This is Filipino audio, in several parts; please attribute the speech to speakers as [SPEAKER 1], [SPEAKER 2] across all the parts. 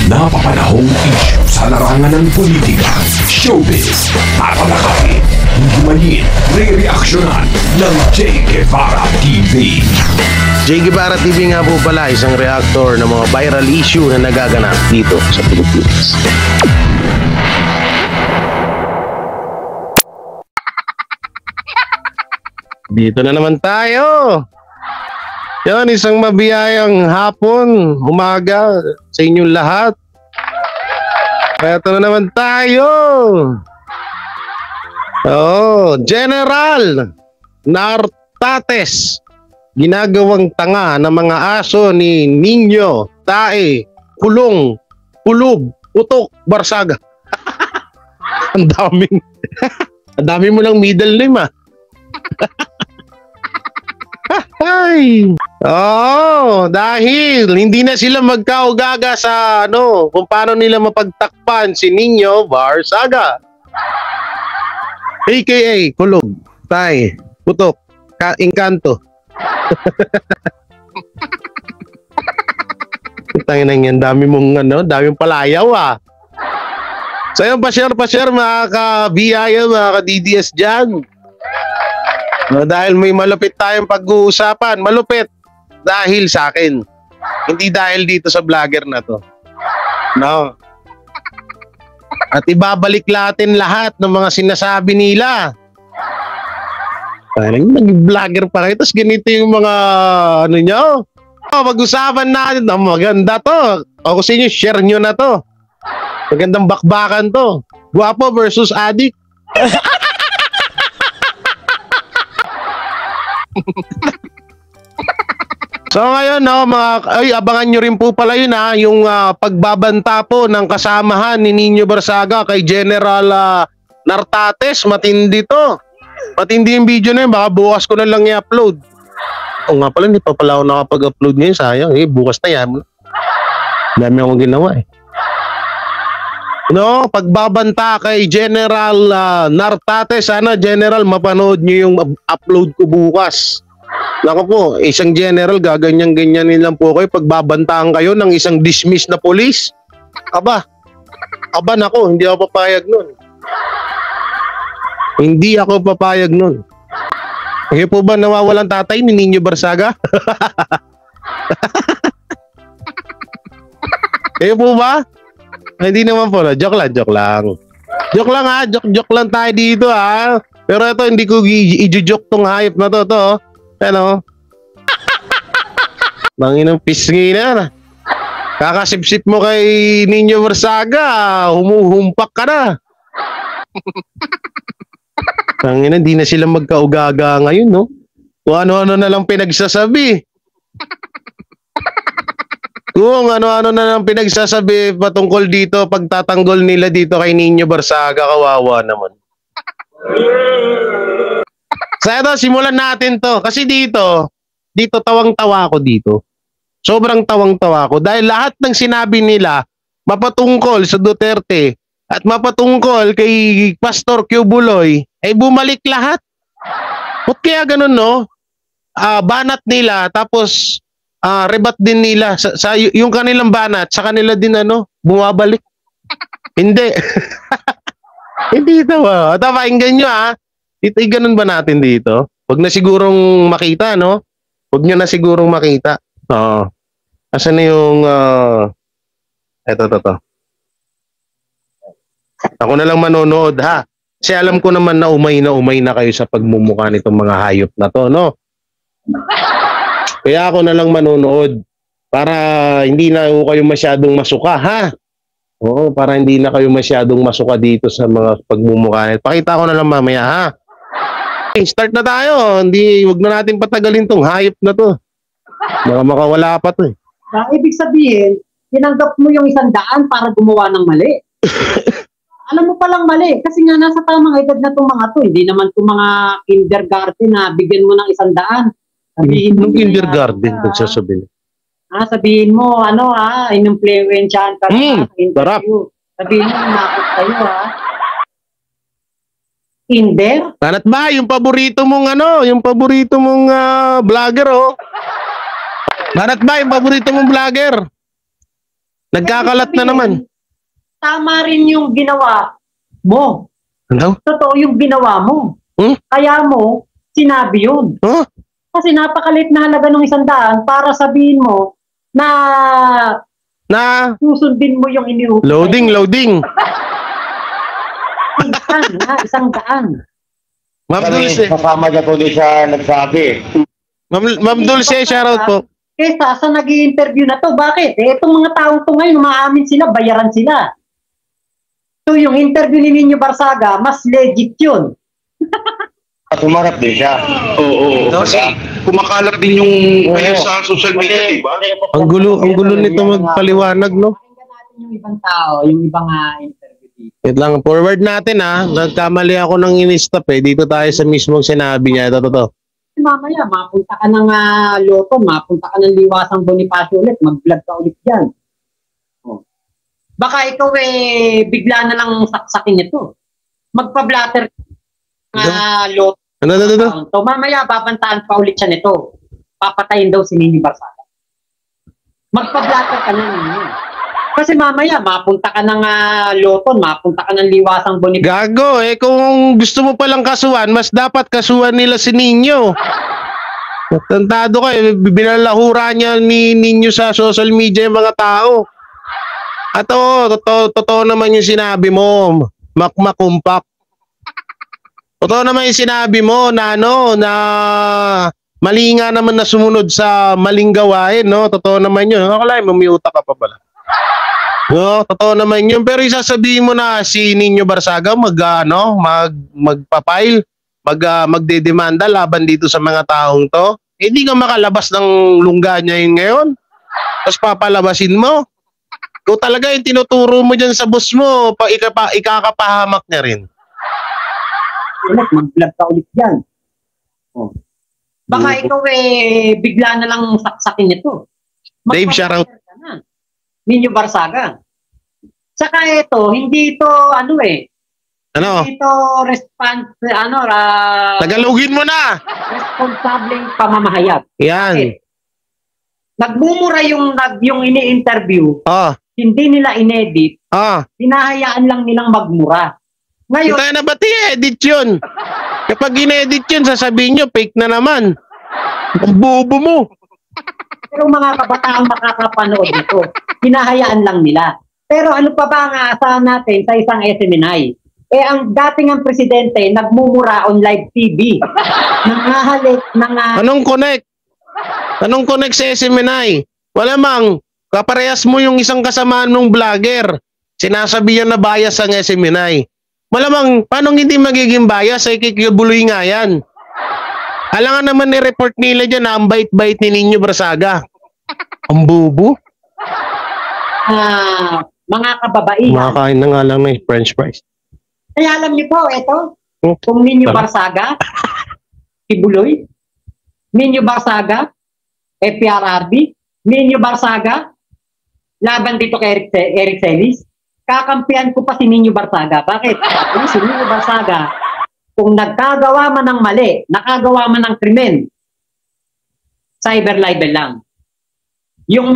[SPEAKER 1] napapanahong issue sa larangan ng politika, showbiz, tatalakayin, himayin, re-reaksyonan ng Che Guevara TV.
[SPEAKER 2] Che Guevara TV nga po pala, isang reactor ng mga viral issue na nagaganap dito sa Pilipinas. Dito na naman tayo. Yan, isang mabiyayang hapon, umaga sa inyong lahat. Ito na naman tayo. General Nartates, ginagawang tanga ng mga aso ni Nino, Tae, Kulong, Kulob, Utok, Barsaga. Ang daming ang dami mo ng middle name Ay. Dahil hindi na sila magkaugaga sa kung paano nila mapagtakpan si Nino Barsaga. AKA Kulog, Tay, Putok, Engkanto. Tangina yan, dami mong daming palayaw So yun, pa-share mga ka-BIA, mga ka-DDS dyan. Dahil may malupit tayong pag-uusapan. Malupit dahil sa akin. Hindi dahil dito sa vlogger na to. No. At ibabalik natin lahat ng mga sinasabi nila. Parang nag-vlogger pa kayo. Tapos ganito yung mga nyo. Pag-usapan natin. Maganda to. O kung sinyo, share nyo na to. Magandang bakbakan to. Guwapo versus adik. So ngayon abangan nyo rin po pala yun yung pagbabanta po ng kasamahan ni Nino Barsaga kay General Nartates. Matindi to. Matindi yung video na yun. Baka bukas ko na lang i-upload. O nga pala, hindi pa pala ako nakapag-upload ngayon. Sayang bukas na yan. Dami akong ginawa pagbabanta kay General Nartates. Sana General mapanood nyo yung upload ko bukas. Naku po, isang general gaganyan-ganyan nilang po kayo pagbabantaan kayo ng isang dismiss na polis. Aba nako, hindi ako papayag nun. Hindi ako papayag nun. Kayo po ba nawawalan tatay ni Nino Barsaga? Kayo po ba? Hindi naman po. Joke lang. Joke lang tayo dito Pero ito, hindi ko i-joke tong hype na to. Manginang pisngi na. Kakasipsip mo kay Nino Barsaga, humuhumpak ka na. Manginang, di na sila magkaugaga ngayon, no? Kung ano-ano na lang pinagsasabi. Kung ano-ano na lang pinagsasabi patungkol dito, pagtatanggol nila dito kay Nino Barsaga, kawawa naman. So ito, simulan natin to. Kasi dito tawang-tawa ako dito. Sobrang tawang-tawa ako. Dahil lahat ng sinabi nila, mapatungkol sa Duterte at mapatungkol kay Pastor Qubuloy, ay bumalik lahat. Ba't kaya ganun, no? Banat nila, tapos rebat din nila sa yung kanilang banat, sa kanila din bumabalik. Hindi. Hindi ito pakinggan nyo Ito, ganun ba natin dito? Huwag na sigurong makita, no? Huwag nyo na sigurong makita. Asan na yung eto. Ako na lang manonood, Kasi alam ko naman na umay na kayo sa pagmumukha nitong mga hayop na to, no? Kaya ako na lang manonood para hindi na kayo masyadong masuka, Oo, para hindi na kayo masyadong masuka dito sa mga pagmumukha nito. Pakita ko na lang mamaya, Start na tayo. Huwag na natin patagalin tong hayop na to. Baka makawala pa to.
[SPEAKER 3] Ibig sabihin, tinanggap mo yung 100 para gumawa ng mali. Alam mo palang mali. Kasi nga nasa tamang edad na itong mga to. Hindi naman itong mga kindergarten na bigyan mo ng 100. Sabihin mo
[SPEAKER 2] kindergarten, nagsasabihin.
[SPEAKER 3] Sabihin mo, in-influensyahan ka na.
[SPEAKER 2] Sarap.
[SPEAKER 3] Sabihin mo, nakot kayo, Kinder?
[SPEAKER 2] Banat ba, yung paborito mong vlogger, Banat ba, yung paborito mong vlogger? Nagkakalat na naman.
[SPEAKER 3] Tama rin yung ginawa mo.
[SPEAKER 2] Ano?
[SPEAKER 3] Totoo yung ginawa mo. Kaya mo, sinabi yun.
[SPEAKER 2] Huh?
[SPEAKER 3] Kasi napakalit na halaga ng 100 para sabihin mo na susundin mo yung iniutos.
[SPEAKER 2] Loading.
[SPEAKER 3] Isang daan.
[SPEAKER 2] Ma'am Dulce.
[SPEAKER 4] Kasama niya po din siya nagsabi.
[SPEAKER 2] Ma'am Dulce, shoutout po.
[SPEAKER 3] Kesa sa nag-i-interview na to, bakit? Itong mga taong to ngayon, umaamin sila, bayaran sila. So yung interview ni Nino Barsaga, mas legit yun.
[SPEAKER 4] At umarap din siya.
[SPEAKER 5] Oo. Kasi kumakalat din yung sa social media, di ba?
[SPEAKER 2] Ang gulo nito magpaliwanag, no?
[SPEAKER 3] Pakinggan natin yung ibang tao, yung ibang interview dito.
[SPEAKER 2] Wait lang, forward natin nagkamali ako ng in-stop Dito tayo sa mismong sinabi niya. Ito.
[SPEAKER 3] Mamaya, mapunta ka ng Loto, mapunta ka ng Liwasang Bonifacio ulit, mag-vlog ka ulit dyan. Baka ikaw bigla na lang saksakin ito. Magpa-blatter Loto.
[SPEAKER 2] Ano?
[SPEAKER 3] So mamaya, babantaan pa ulit siya nito. Papatayin daw si Nini Barsaga. Magpa-blatter ka na ninyo. Kasi mamaya, mapunta ka ng Loto, mapunta ka ng Liwasang Bonifacio.
[SPEAKER 2] Gago, kung gusto mo palang kasuhan, mas dapat kasuhan nila si Nino. Tantado ka, binalahura niya ni Nino sa social media yung mga tao. At totoo naman yung sinabi mo, makmakumpak. Totoo naman yung sinabi mo na mali nga naman na sumunod sa maling gawain, no? Totoo naman yun. Akala mo, may utak ka pa pala. No, totoo naman yun. Pero isasabihin mo na si Nino Barsaga magpa-file, magdedemanda laban dito sa mga taong to. Hindi ka makalabas ng lungga niya yun ngayon. Tapos papalabasin mo. Kung talaga yung tinuturo mo dyan sa boss mo, ikakapahamak niya rin.
[SPEAKER 3] Mag-vlog ka ulit dyan. Baka ikaw bigla na lang saksakin ito.
[SPEAKER 2] Dave, shoutout.
[SPEAKER 3] Nino Barsaga. Saka ito, hindi ito
[SPEAKER 2] Ano?
[SPEAKER 3] Hindi ito
[SPEAKER 2] Tagalogin mo na.
[SPEAKER 3] Responsableng pamamahayag.
[SPEAKER 2] Yan.
[SPEAKER 3] Nagmumura yung ini-interview. Hindi nila inedit. Hinahayaan lang nilang magmura. Ngayon,
[SPEAKER 2] tayo na ba't i-edit yun? Kapag in-edit yun, sasabihin nyo, fake na naman. Ang bobo mo.
[SPEAKER 3] Pero mga kabataang makakapanood nito, hinahayaan lang nila. Pero ano pa ba ang aasahan natin sa isang SMNI? Ang dating ang presidente, nagmumura on live TV. Nangahalik,
[SPEAKER 2] Anong connect? Anong connect sa SMNI? Wala mang, kaparehas mo yung isang kasamaan ng vlogger. Sinasabi yan na bias ang SMNI. Malamang, paano hindi magiging bias? Kikibuloy nga yan. Alangan naman ni-report nila dyan na ang bait-bait ni Nino Barsaga. Ang bubo.
[SPEAKER 3] Mga kababaihan.
[SPEAKER 2] Makakain na nga lang ng French fries.
[SPEAKER 3] Kaya alam niyo po, ito, kung Nino Barsaga, Kibuloy, Nino Barsaga, FPRRD, Nino Barsaga, laban dito kay Eric Celis, kakampihan ko pa si Nino Barsaga. Bakit? Si Nino Barsaga, kung nagkagawa man ng mali, nakagawa man ng krimen, cyber libel lang. Yung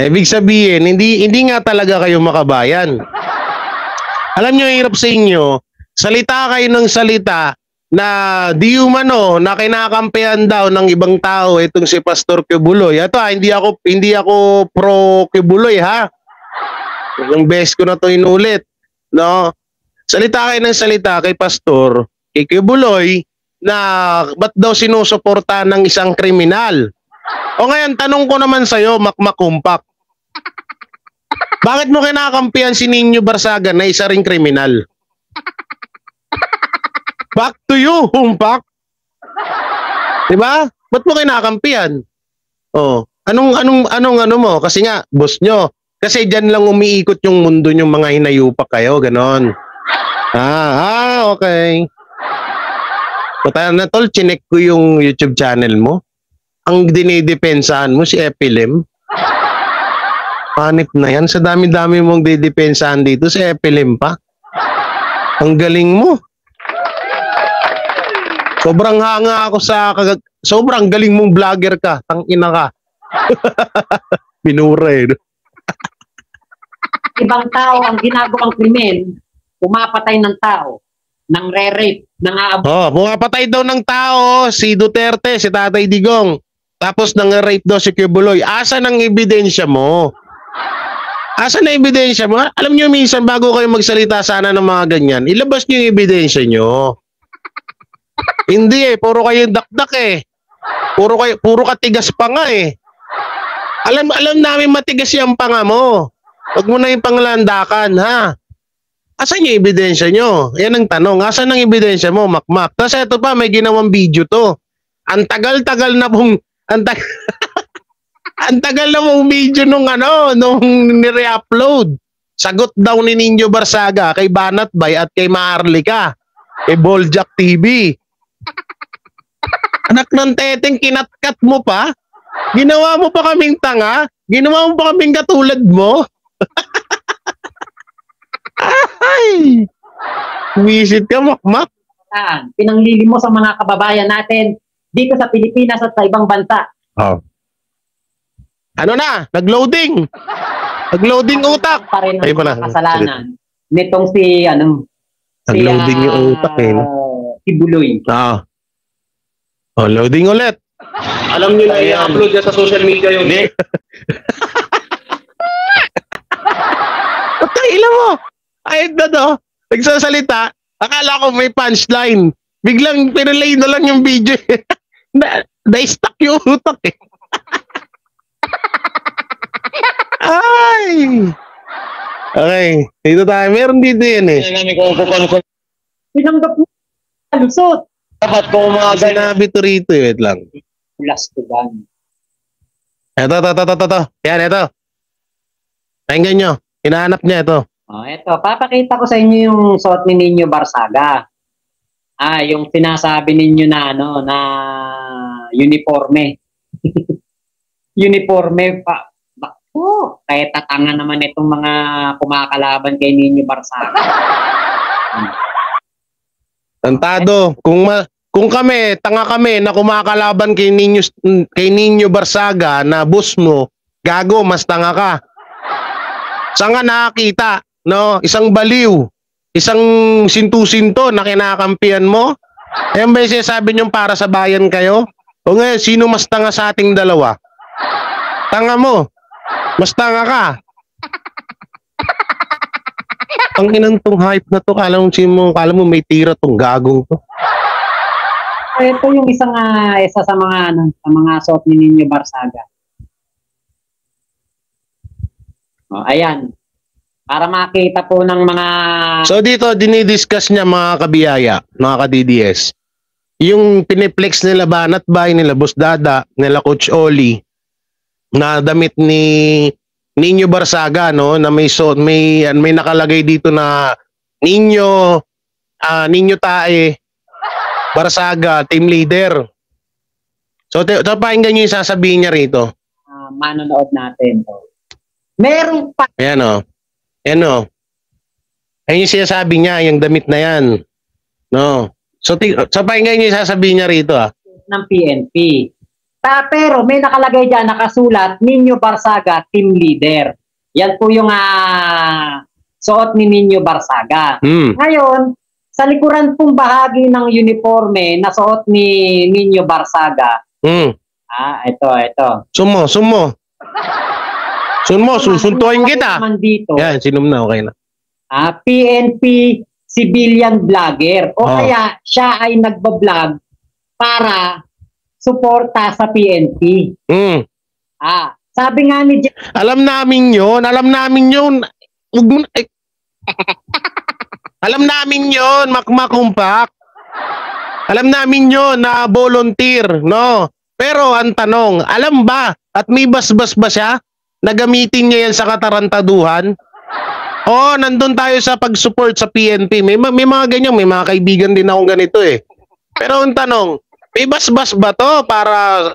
[SPEAKER 2] ibig sabihin, hindi nga talaga kayo makabayan. Alam nyo, hirap sa inyo, salita kayo ng salita na di umano na kinakampihan daw ng ibang tao itong si Pastor Kibuloy. Ito hindi ako pro Kibuloy ha. Yung best ko na to inulit, no? Salita kayo ng salita kay Pastor Kibuloy na ba't daw sinusuporta ng isang kriminal. O ngayon, tanong ko naman sa'yo, makmakumpak. Bakit mo kinakampihan si Nino Barsaga na isa ring kriminal? Back to you, humpak. Diba? Ba't mo kinakampihan? Anong mo? Kasi nga, boss nyo. Kasi dyan lang umiikot yung mundo yung mga hinayupak kayo, ganon. Okay. Patayan na tol, chinek ko yung YouTube channel mo. Ang dinidepensahan mo si Epilim. Panip na yan. Sa dami-dami mong didepensahan dito, si Epilim pa. Ang galing mo. Sobrang hanga ako sobrang galing mong vlogger ka. Tangina ka. Minura eh. No?
[SPEAKER 3] Ibang tao ang ginagawang krimen, pumapatay ng tao, nang re-rape, nang
[SPEAKER 2] Pumapatay daw ng tao si Duterte, si Tatay Digong. Tapos nang-rape daw si Kibuloy. Asan ang ebidensya mo? Asan na ebidensya mo? Alam nyo minsan bago kayo magsalita sana ng mga ganyan, ilabas nyo yung ebidensya nyo. Hindi puro kayo dakdak eh. Puro katigas pa nga eh. Alam namin matigas yung panga mo. Huwag mo na yung panglandakan, ha? Asan yung ebidensya nyo? Yan ang tanong. Asan ang ebidensya mo, Makmak? Tapos ito pa, may ginawang video to. Ang tagal-tagal na pong... Ang tagal na pong video nung nire-upload. Sagot daw ni Nino Barsaga kay Banat Bay at kay Maharlika. Kay Boljak TV. Anak ng teteng, kinatkat mo pa? Ginawa mo pa kaming tanga? Ginawa mo pa kaming katulad mo? Ay! Visit ka, Makmak.
[SPEAKER 3] Pinanglili mo sa mga kababayan natin dito sa Pilipinas at sa ibang bansa.
[SPEAKER 2] Ano na? Nag-loading. Nag-loading utak.
[SPEAKER 3] Pa rin
[SPEAKER 2] Ay,
[SPEAKER 3] ang
[SPEAKER 2] pala.
[SPEAKER 3] kasalanan nitong si
[SPEAKER 2] Nag-loading yung utak eh. No?
[SPEAKER 3] Si Buloy.
[SPEAKER 2] Loading ulit.
[SPEAKER 5] Alam niyo na i-upload niya sa social media yun.
[SPEAKER 2] Ilan mo? Ay, nagsasalita. Akala ko may punchline. Biglang pinalay na lang yung video. Na-stuck yung utak eh. Ay! Okay. Dito tayo. Meron dito yan eh.
[SPEAKER 3] Pinanggap mo. Lusot.
[SPEAKER 4] Dapat kung mga
[SPEAKER 2] Sinabi to rito eh. Wait lang.
[SPEAKER 3] Plastugan.
[SPEAKER 2] Ito. Yan, ito. Pakinggan nyo. Hinahanap niya ito.
[SPEAKER 3] Eto, papakita ko sa inyo yung suot ni Nino Barsaga. Yung sinasabi ninyo na na uniforme. Uniforme pa. Kahit tatanga naman itong mga kumakalaban kay Nino Barsaga.
[SPEAKER 2] Tantado, kung kami, tanga kami na kumakalaban kay Nino Barsaga na boss mo, gago, mas tanga ka. Saan ka nakakita? No? Isang baliw, isang sintu-sinto na kinakampihan mo? Ayan ba yung sinasabi niyong para sa bayan kayo? O ngayon, sino mas tanga sa ating dalawa? Tanga mo. Mas tanga ka. Ang inang tong hype na to, kala mo may tira tong gagong to.
[SPEAKER 3] Ito yung isa sa mga suot ni Nino Barsaga. Ayan. Para makita po ng mga...
[SPEAKER 2] So dito, dinidiscuss niya mga kabiyaya, mga ka-DDS. Yung piniplex nila Banat Bay, nila Boss Dada, nila Coach Oli, na damit ni Nino Barsaga, no? Na may nakalagay dito na Nino Tae Barsaga, team leader. So pakinggan niyo yung sasabihin niya rito.
[SPEAKER 3] Manonood natin. Meron pa.
[SPEAKER 2] Ayan o. Ayan o. Ayan yung sinasabi niya, yung damit na yan. No. So pakinggan niyo yung sasabihin niya rito
[SPEAKER 3] ng PNP. Pero may nakalagay dyan, nakasulat, Nino Barsaga, team leader. Yan po yung suot ni Nino Barsaga. Ngayon, sa likuran pong bahagi ng uniforme na suot ni Nino Barsaga, ito.
[SPEAKER 2] Sumo. Susuntuin kita.
[SPEAKER 3] Dito,
[SPEAKER 2] yan, sinum na, okay na.
[SPEAKER 3] PNP civilian vlogger. O kaya siya ay nagbablog para suporta sa PNP. Sabi nga ni
[SPEAKER 2] Alam namin yun. Alam namin yun, Makmakumpak. Alam namin yun na volunteer, no? Pero ang tanong, alam ba at may basbas ba siya na gamitin niya yan sa katarantaduhan? Nandun tayo sa pag-support sa PNP. May mga ganyan, may mga kaibigan din akong ganito eh. Pero ang tanong, may basbas ba to para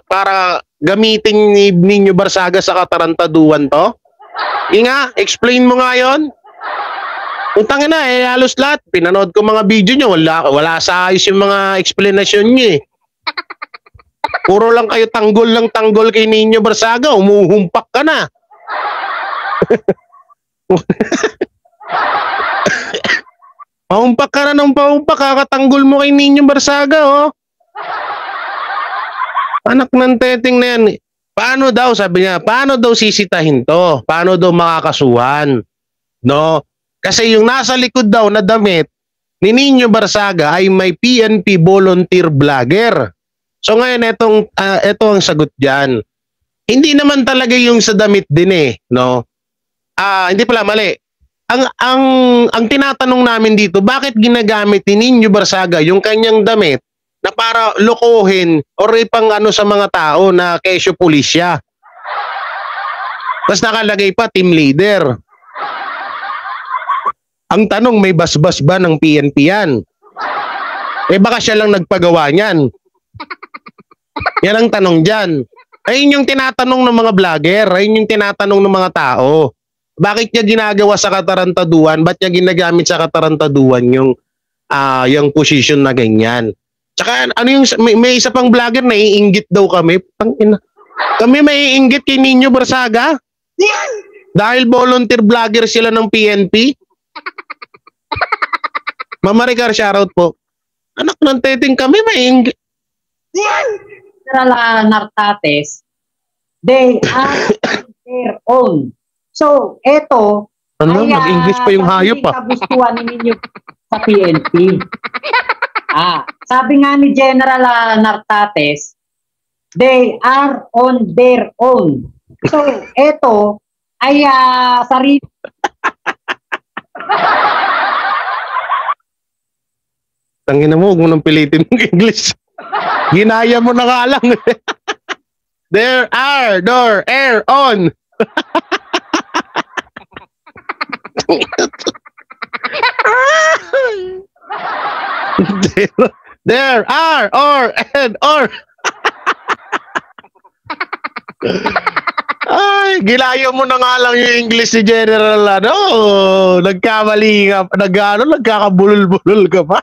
[SPEAKER 2] gamitin ni Nino Barsaga sa katarantaduhan to? Explain mo nga yun. Utangin na halos lahat. Pinanood ko mga video nyo, wala sa ayos yung mga explanation nyo eh. Puro lang kayo tanggol lang tanggol kay Nino Barsaga, umuhumpak ka na. Pahumpak ka na ng pahumpak, kakatanggol mo kay Nino Barsaga, oh. Anak ng teteng na yan. Paano daw, sabi niya, paano daw sisitahin to? Paano daw makakasuhan? No? Kasi yung nasa likod daw na damit ni Nino Barsaga ay may PNP volunteer vlogger. So ngayon, ito ang sagot dyan. Hindi naman talaga yung sa damit din eh. No? Hindi pala, mali. Ang tinatanong namin dito, bakit ginagamit ni Nino Barsaga yung kanyang damit na para lokohin or ipang ano sa mga tao na kesyo pulisya. Tapos nakalagay pa team leader. Ang tanong, may basbas ba ng PNP yan? Eh baka siya lang nagpagawa niyan. Yan ang tanong dyan. Ayun yung tinatanong ng mga vlogger, ayun yung tinatanong ng mga tao. Bakit niya ginagawa sa katarantaduan? Ba't niya ginagamit sa katarantaduan yung position na ganyan? Tsaka ano yung may isa pang vlogger na iinggit daw kami. Kami may iinggit kay Nino Barsaga? Dahil volunteer vlogger sila ng PNP? Mama Ricar, shoutout po. Anak ng teteng, kami may iinggit.
[SPEAKER 3] General Nartates, they are their own. So, eto,
[SPEAKER 2] nag-English pa yung hayop pa.
[SPEAKER 3] Kagustuhan ninyo sa PNP. Sabi nga ni General Nartates, they are on their own. So, eto ay sarili.
[SPEAKER 2] Tangina mo, huwag mo nang pilitin ng English. Ginaya mo na nga lang. There are door air on. There are or ay, gilayo mo na nga lang yung English ni General, ano? Nagkamali ka, nagkakabulol-bulol ka pa.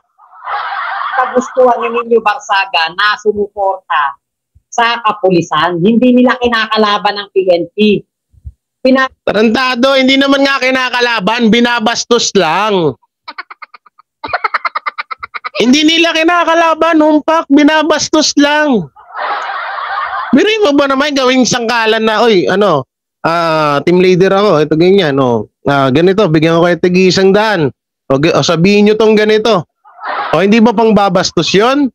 [SPEAKER 3] Kagustuhan ni Nino Barsaga na sumuporta sa kapulisan. Hindi nila kinakalaban ng PNP.
[SPEAKER 2] Tarantado, hindi naman nga kinakalaban, binabastos lang. Hindi nila kinakalaban, humpak, binabastos lang. Biri mo ba naman gawing sangkalan na, oy, team leader ako, ito ganyan, ganito, bigyan ko kayo tig-100. O sabihin nyo tong ganito. O hindi ba pang babastos yun?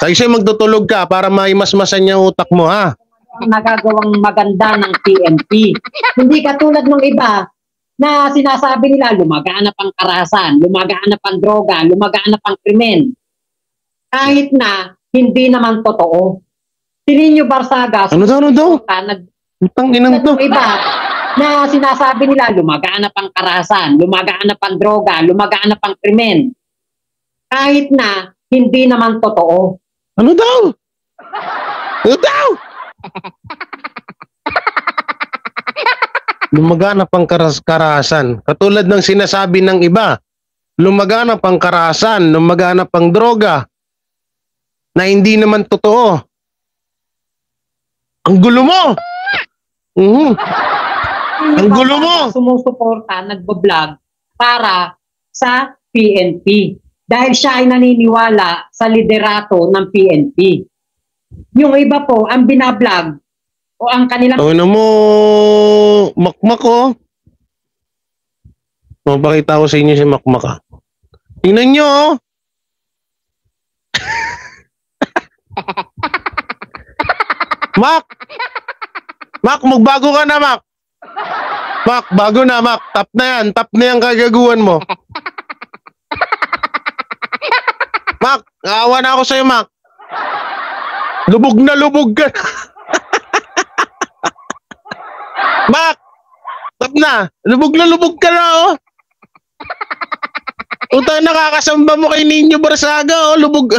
[SPEAKER 2] Sa isa magtutulog ka para maimasmasan yung utak mo, ha?
[SPEAKER 3] Ang nagagawang maganda ng PNP. Hindi katulad ng iba na sinasabi nila lumaganap ang karahasan, lumaganap ang droga, lumaganap ang krimen. Kahit na hindi naman totoo. Si Nino Barsaga,
[SPEAKER 2] ano daw? Utang inang to.
[SPEAKER 3] Iba na sinasabi nila lumaganap ang karahasan, lumaganap ang droga, lumaganap ang krimen. Kahit na hindi naman totoo.
[SPEAKER 2] Ano daw? Lumaganap ang karahasan. Katulad ng sinasabi ng iba, lumaganap ang karahasan, lumaganap ang droga, na hindi naman totoo. Ang gulo mo! Ang gulo mo!
[SPEAKER 3] Sumusuporta, nagbablog para sa PNP. Dahil siya ay naniniwala sa liderato ng PNP. Yung iba po, ang binablog o ang kanilang...
[SPEAKER 2] Ano mo, makmak oh. Mapakita ko sa inyo si makmak ah. Tingnan nyo oh. Mac, magbago ka na, Mac. Mac, bago na, Mac. Tap na yan kagaguhan mo. Mac, naawa na ako sa'yo, Mac. Lubog na lubog ka na. Mac, tap na. Lubog na lubog ka na, oh. Utang nakakasamba mo kay Nino Barsaga, oh. Lubog.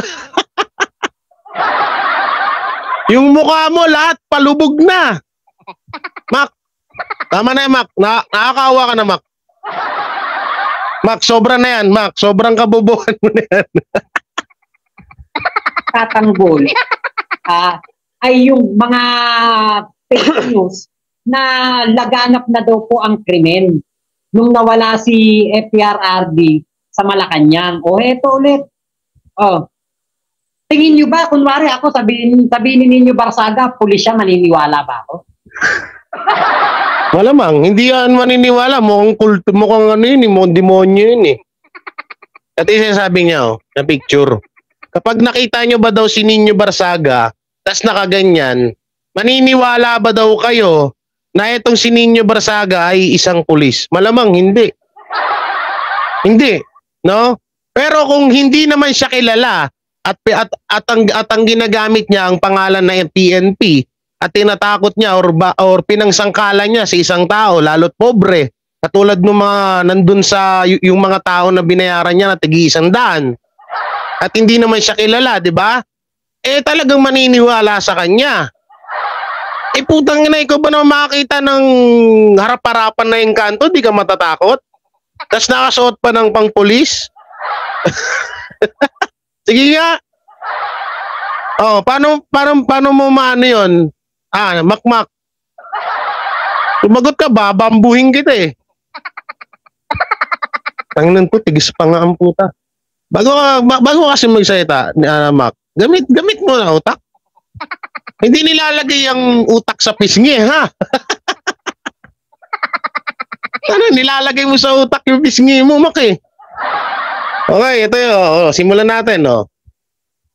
[SPEAKER 2] Yung mukha mo, lahat palubog na. Mac, tama na yan, Mac. Nakakaawa ka na, Mac. Mac, sobra na yan, Mac. Sobrang kabobohan mo na yan.
[SPEAKER 3] tatanggol ay yung mga fake news na laganap na daw po ang krimen nung nawala si FPRRD sa Malacanang. O heto ulit. Oh. Tingin nyo ba, kunwari ako, sabihin ninyo Barsaga, pulis siya, maniniwala ba ako?
[SPEAKER 2] Malamang, hindi yan maniniwala. Mukhang kulto, mukhang ano yun, mukhang demonyo yun eh. At sinasabi niya, na picture. Kapag nakita nyo ba daw si Nino Barsaga, tas nakaganyan, maniniwala ba daw kayo na itong si Nino Barsaga ay isang pulis? Malamang, hindi. Hindi, no? Pero kung hindi naman siya kilala, at ang ginagamit niya ang pangalan na PNP, at tinatakot niya or pinangsangkalan niya sa isang tao, lalo't pobre, katulad ng mga nandun sa yung mga tao na binayaran niya na tig-100, at hindi naman siya kilala, di ba? Eh talagang maniniwala sa kanya. Eh putang ina, ikaw ba naman makakita ng harap-harapan na yung kanto, di ka matatakot? Tapos nakasuot pa ng pang-pulis? Sige nga. Oh, paano mo maano 'yon? Makmak. Sumagot ka ba, bambuhin kita eh. Tangnan to, tigis pa nga ang puta. Bago kasi magsalita, Mac, gamit mo na utak. Hindi nilalagay ang utak sa pisngi, ha? Ano, nilalagay mo sa utak yung pisngi mo, Mac eh. Okay, ito yun. Simulan natin, no?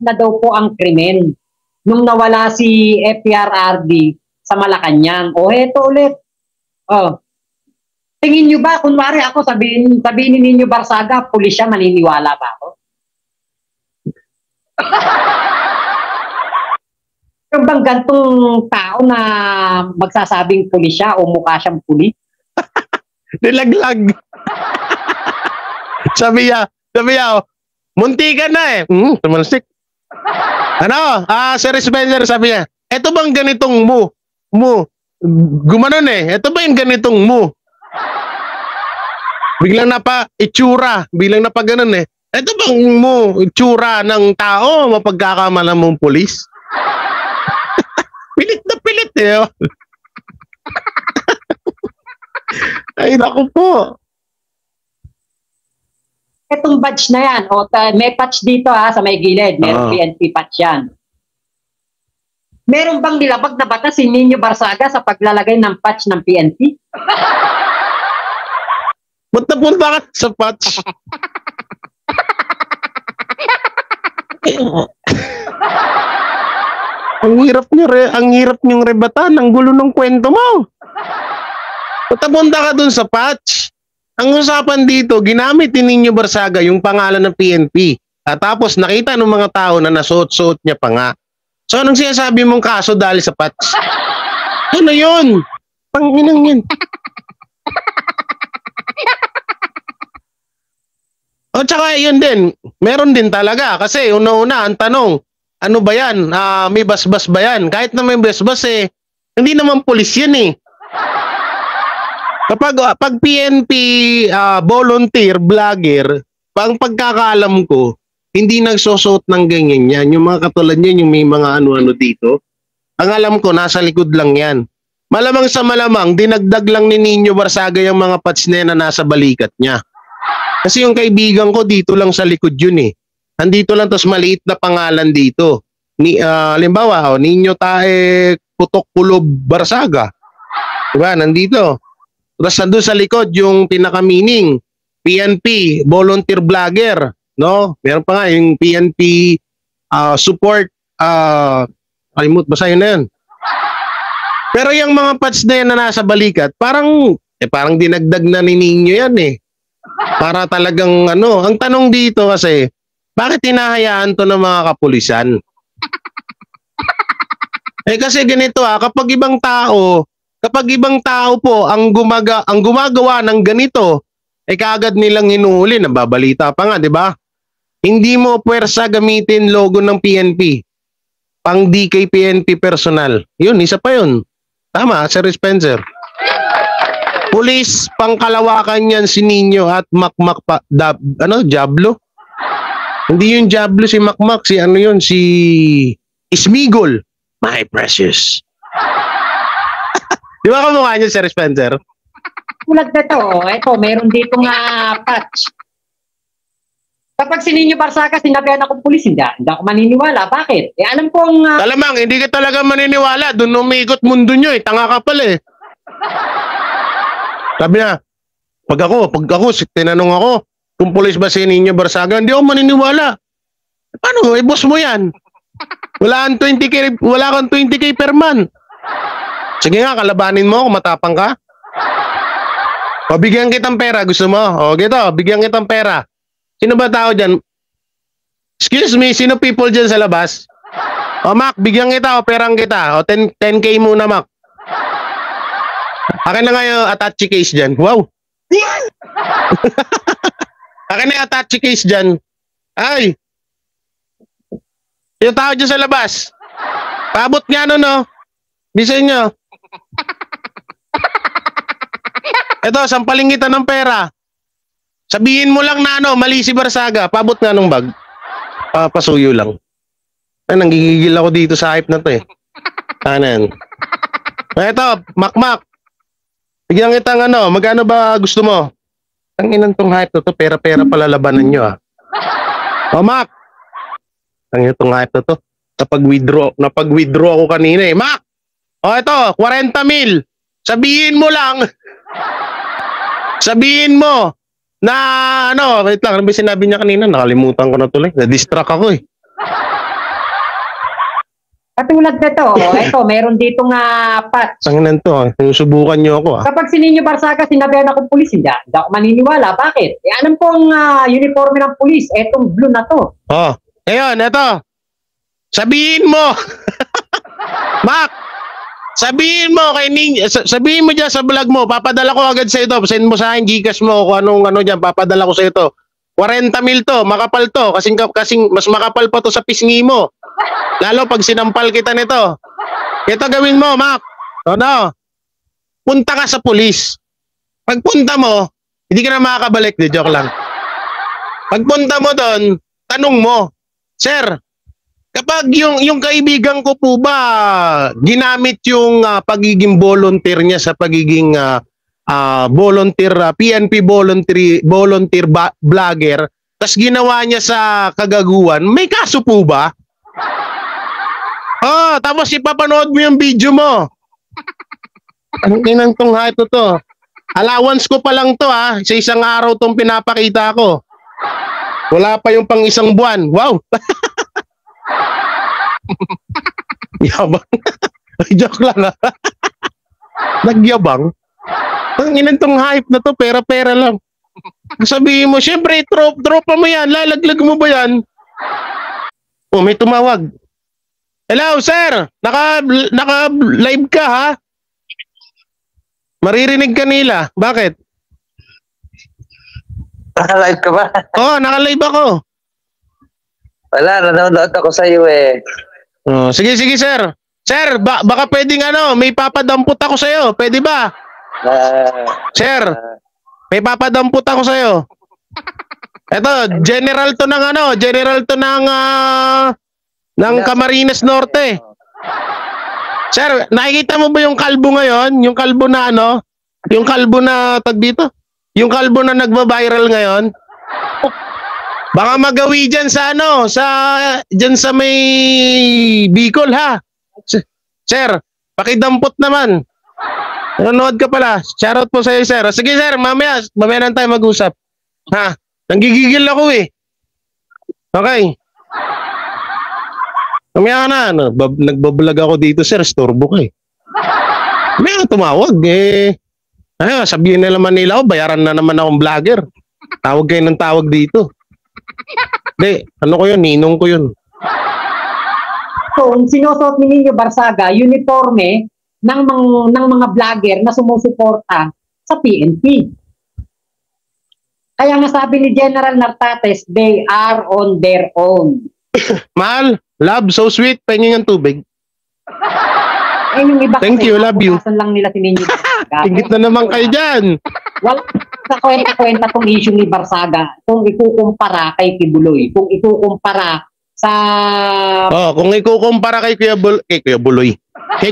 [SPEAKER 3] Na daw po ang krimen nung nawala si FPRRD sa Malacanang. O heto ulit. Oh. Tingin nyo ba, kunwari ako, sabihin ninyo Barsaga, pulis siya, maniniwala ba ako? Pero bang gantong tao na magsasabing pulis siya o mukha siyang pulis?
[SPEAKER 2] Nilaglag. Sabi niya, munti ka na eh. Tumalsik. Ano? Sir Spencer, sabi niya, eto bang ganitong mo? Gumanon eh. Eto ba yung ganitong mo? Biglang itsura. Biglang ganun eh. Eto bang mo, itsura ng tao, mapagkakamala mong pulis? Pilit na pilit eh. Ay, naku po.
[SPEAKER 3] Itong badge na yan, may patch dito sa may gilid, may PNP patch yan. Meron bang nilabag na batas si Nino Barsaga sa paglalagay ng patch ng PNP?
[SPEAKER 2] Ba't napunta ka sa patch? ang hirap niyong rebatan, ang gulo ng kwento mo. Ba't napunta ka dun sa patch? Ang usapan dito, ginamit ni Nino Barsaga yung pangalan ng PNP. At tapos nakita ng mga tao na nasuot-suot niya pa nga. So anong sinasabi mong kaso dahil sa patch? Ano yun? Panginang yan. O tsaka yun din, meron din talaga. Kasi una-una ang tanong, ano ba yan? May basbas ba yan? Kahit na may basbas eh, hindi naman pulis yan eh. Pag PNP volunteer, vlogger, ang pagkakaalam ko, hindi nagsusot ng ganyan yan. Yung mga katulad yan, yung may mga ano-ano dito. Ang alam ko, nasa likod lang yan. Malamang sa malamang, dinagdag lang ni Nino Barsaga yung mga patch na yan na nasa balikat niya. Kasi yung kaibigan ko, dito lang sa likod yun eh. Andito lang, tapos maliit na pangalan dito. Halimbawa, Nino Tae Putok Kulob Barsaga. Diba, nandito. Tapos nandun sa likod yung pinaka-meaning, PNP, volunteer vlogger, no? Meron pa nga yung PNP support, basahin na yun. Pero yung mga patch na yan na nasa balikat, parang dinagdag na ni Nino yan eh. Para talagang ang tanong dito kasi, bakit hinahayaan to ng mga kapulisan? Kasi ganito kapag ibang tao po ang gumagawa ng ganito, kaagad nilang hinuhuli, nababalita pa nga, di ba? Hindi mo puwersa gamitin logo ng PNP. Pang DK PNP personal. Yun, isa pa yun. Tama, Sir Spencer. Pulis, pangkalawakan yan si Nino at Makmak pa, Diablo? Hindi yung Diablo si Makmak, si Smigol, my precious. Di ba kamukha niyo, Sir Spencer?
[SPEAKER 3] Tulad na to, ito, meron dito nga patch. Kapag si Nino Barsaga, sinabihan akong pulis, hindi ako maniniwala. Bakit? Alam kong...
[SPEAKER 2] Talamang, hindi ka talaga maniniwala. Doon umiikot mundo nyo eh. Tanga ka pala eh. Sabi na, pag ako, tinanong ako, kung pulis ba si Nino Barsaga, hindi ako maniniwala. Paano? Boss mo yan. Wala kang 20K per month. Sige nga, kalabanin mo kung matapang ka. O, bigyan kitang pera. Gusto mo? O, gito, bigyan kitang pera. Sino ba tao dyan? Excuse me, sino people dyan sa labas? O, Mac, bigyan kita o perang kita. O, 10K muna, Mac. Akin na nga yung attache case dyan. Wow. Akin na yung attache case dyan. Ay. Yung tao dyan sa labas. Paabot nga no, no? Bisayin nyo. Ito, sampaling kita ng pera. Sabihin mo lang na ano, mali si Barsaga. Paabot nga nung bag. Pasuyo lang. Ay, nanggigigil ako dito sa hype na to eh. Ano yan? Ito, Makmak. Bigyan kitang ano, magkano ba gusto mo? Ang inang tong hype na to, pera-pera pala labanan nyo ah. O, Mak. Ang itong hype na to. Napag-withdraw ako kanina eh. Mak! O, ito, 40 mil. Sabihin mo lang. Sabihin mo na ano, wait lang, ano ba sinabi niya kanina? Nakalimutan ko na tuloy. Na-distract ako eh.
[SPEAKER 3] Katulad na to, ito, meron dito nga patch.
[SPEAKER 2] Tanginan to, sinusubukan niyo ako ah.
[SPEAKER 3] Kapag si Nino Barsaga, sinabihan akong pulis, hindi ako maniniwala. Bakit? Alam kong uniforme ng pulis, etong blue na to.
[SPEAKER 2] Oh, ngayon, ito. Sabihin mo. Mac, sabihin mo kay Ninja, sabihin mo diyan sa vlog mo, papadala ko agad sa ito. Send mo sa akin Gcash mo kung anong ano diyan, papadala ko sa ito. 40 mil to, makapal to, kasing mas makapal pa to sa pisngi mo. Lalo pag sinampal kita nito. Ito gawin mo, Mac. Ano? Punta ka sa pulis. Pagpunta mo, hindi ka na makakabalik. Di joke lang. Pagpunta mo doon, tanong mo, Sir, kapag yung kaibigan ko po ba ginamit yung pagiging volunteer niya sa pagiging volunteer, PNP volunteer vlogger, tas ginawa niya sa kagaguhan, may kaso po ba? Oh, tapos ipapanood mo yung video mo. Ang inang tong hype to. Allowance ko pa lang to ha. Sa isang araw tong pinapakita ko. Wala pa yung pang isang buwan. Wow. Yabang. Joke lang ha. Nagyabang. Ang inang tong hype na to. Pera-pera lang. Sabihin mo, syempre, tropa mo yan. Lalaglag mo ba yan? Oh, may tumawag. Hello, sir. Naka-live ka, ha? Maririnig ka nila. Bakit?
[SPEAKER 6] Naka-live ka ba?
[SPEAKER 2] Oo, naka-live ako.
[SPEAKER 6] Wala, nanonood ako sa iyo eh.
[SPEAKER 2] Oh, sige, sir. Sir, baka pwedeng may papadampot ako sa iyo. Pwede ba? Sir, may papadampot ako sa iyo. Ito, general to ng Camarines Norte. Sir, nakikita mo ba yung kalbo ngayon? Yung kalbo na yung kalbo na tag dito? Yung kalbo na nagba-viral ngayon? Baka magawi dyan sa dyan sa may Bicol ha. Sir, pakidampot naman. Nanonood ka pala. Shoutout po sa iyo, sir. Sige, sir, mamaya na tayo mag-usap. Ha? Nanggigigil ako eh. Okay. Mamaya ka na. Nagbablog ako dito, sir. Storbo ka eh. Mamaya tumawag eh. Sabihin na naman nila ako, bayaran na naman akong vlogger. Tawag kayo ng tawag dito. Hindi, ko yun, ninong ko yun.
[SPEAKER 3] So, sinusuot ni Nino Barsaga, uniforme ng mga vlogger na sumusuporta sa PNP. Kaya nga sabi ni General Nartates, they are on their own.
[SPEAKER 2] Mahal, love, so sweet, pahingin ng tubig.
[SPEAKER 3] Yung iba
[SPEAKER 2] thank you, love you.
[SPEAKER 3] Lang nila si Nino Barsaga.
[SPEAKER 2] Tingit na naman kayo dyan.
[SPEAKER 3] Wala sa kwenta-kwenta tong issue ni Barsaga kung ikukumpara kay Kibuloy, kung ikukumpara sa
[SPEAKER 2] Oh, kung ikukumpara kay Kuya Buloy. Kay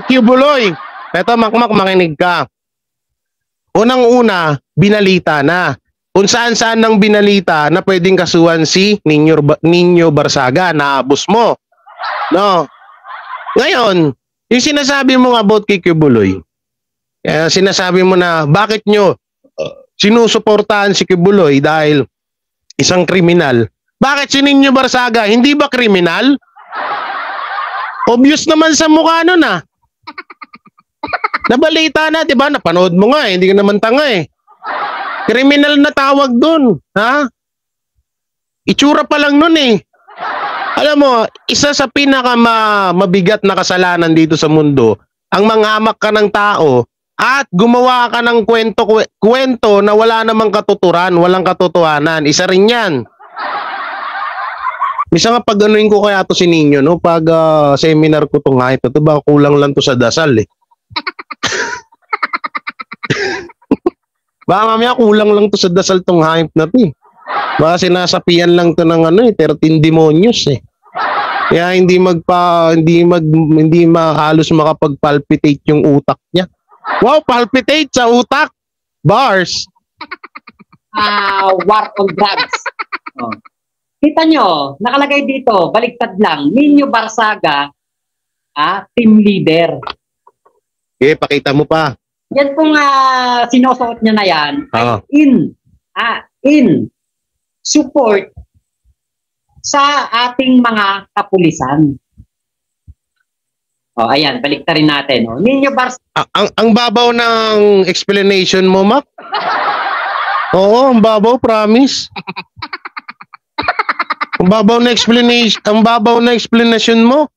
[SPEAKER 2] Kuya Buloy. Eto, Makmak, makinig ka. Unang-una, binalita na. Kung saan-saan ng binalita na pwedeng kasuhan si Nino Barsaga na abos mo. No? Ngayon, yung sinasabi mo about kay Kuya Buloy, sinasabi mo na bakit nyo sinusuportahan si Kuya Buloy dahil isang kriminal. Bakit si Nino Barsaga? Hindi ba kriminal? Obvious naman sa mukha nun ah. Nabalita na, di ba? Napanood mo nga eh. Hindi ka naman tanga eh. Kriminal na tawag dun. Ha? Itsura pa lang nun eh. Alam mo, isa sa mabigat na kasalanan dito sa mundo, ang manghamak ka ng tao at gumawa ka ng kwento na wala namang katuturan, walang katotohanan. Isa rin yan. Misa nga pag-anuin ko kaya to si Nino, no? Pag seminar ko tong hype, ito ba kulang lang to sa dasal eh. Baka mamaya kulang lang to sa dasal tong hype na to eh. Baka sinasapian lang to ng 13 demonyos eh. Kaya hindi halos makapag-palpitate yung utak niya. Wow, palpitate sa utak. Bars.
[SPEAKER 3] War on drugs. Oh. Kita nyo, nakalagay dito, baliktad lang, Nino Barsaga, team leader.
[SPEAKER 2] Okay, pakita mo pa.
[SPEAKER 3] Yan pong sinusuot niya na yan, ay in support sa ating mga kapulisan. Oh, ayan, baliktarin natin. Oh. Nino Barsaga.
[SPEAKER 2] Ang babaw ng explanation mo, Mac? Oo, ang babaw, promise. Ang babaw na explanation mo.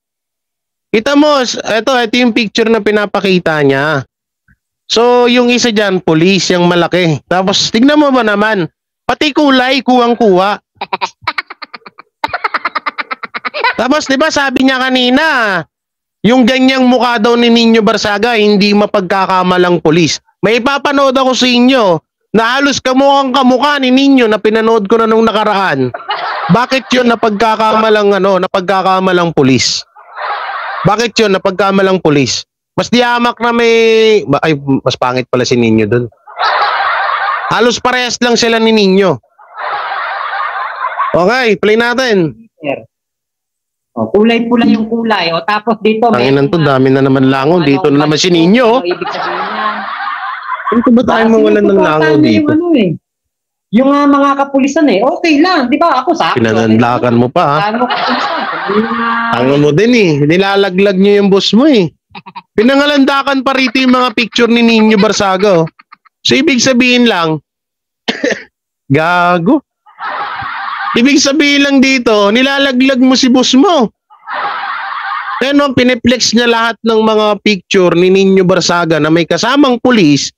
[SPEAKER 2] Kita mo, ito yung picture na pinapakita niya. So, yung isa dyan, police, yung malaki. Tapos, tignan mo ba naman, pati kulay, kuwang-kuwa. Tapos, di ba sabi niya kanina, yung ganyang mukha daw ni Nino Barsaga, hindi mapagkakamalang police. May ipapanood ako sa inyo, na halos kamukha ni Nino na pinanood ko na nung nakaraan. Bakit yun napagkakamalang pulis? Bakit yun napagkamalang pulis? Mas diamak na mas pangit pala si Nino dun. Halos parehas lang sila ni Nino. Okay, play natin.
[SPEAKER 3] Oh, kulay pula yung kulay. O tapos dito
[SPEAKER 2] Tanginan to, dami na naman langaw. Dito na naman si Nino.
[SPEAKER 3] Ibig sabihin niyan.
[SPEAKER 2] Ito ba tayo mawalan ng langaw dito?
[SPEAKER 3] Yung mga kapulisan okay lang, di ba? Ako sa
[SPEAKER 2] Pinananlakan mo pa ha.
[SPEAKER 3] Ano kapulisan?
[SPEAKER 2] Tango mo din eh. Nilalaglag niyo yung boss mo eh. Pinangalandakan pa rito yung mga picture ni Nino Barsaga. Oh. So ibig sabihin lang, gago. Ibig sabihin lang dito, nilalaglag mo si boss mo. Kaya piniplex niya lahat ng mga picture ni Nino Barsaga na may kasamang pulis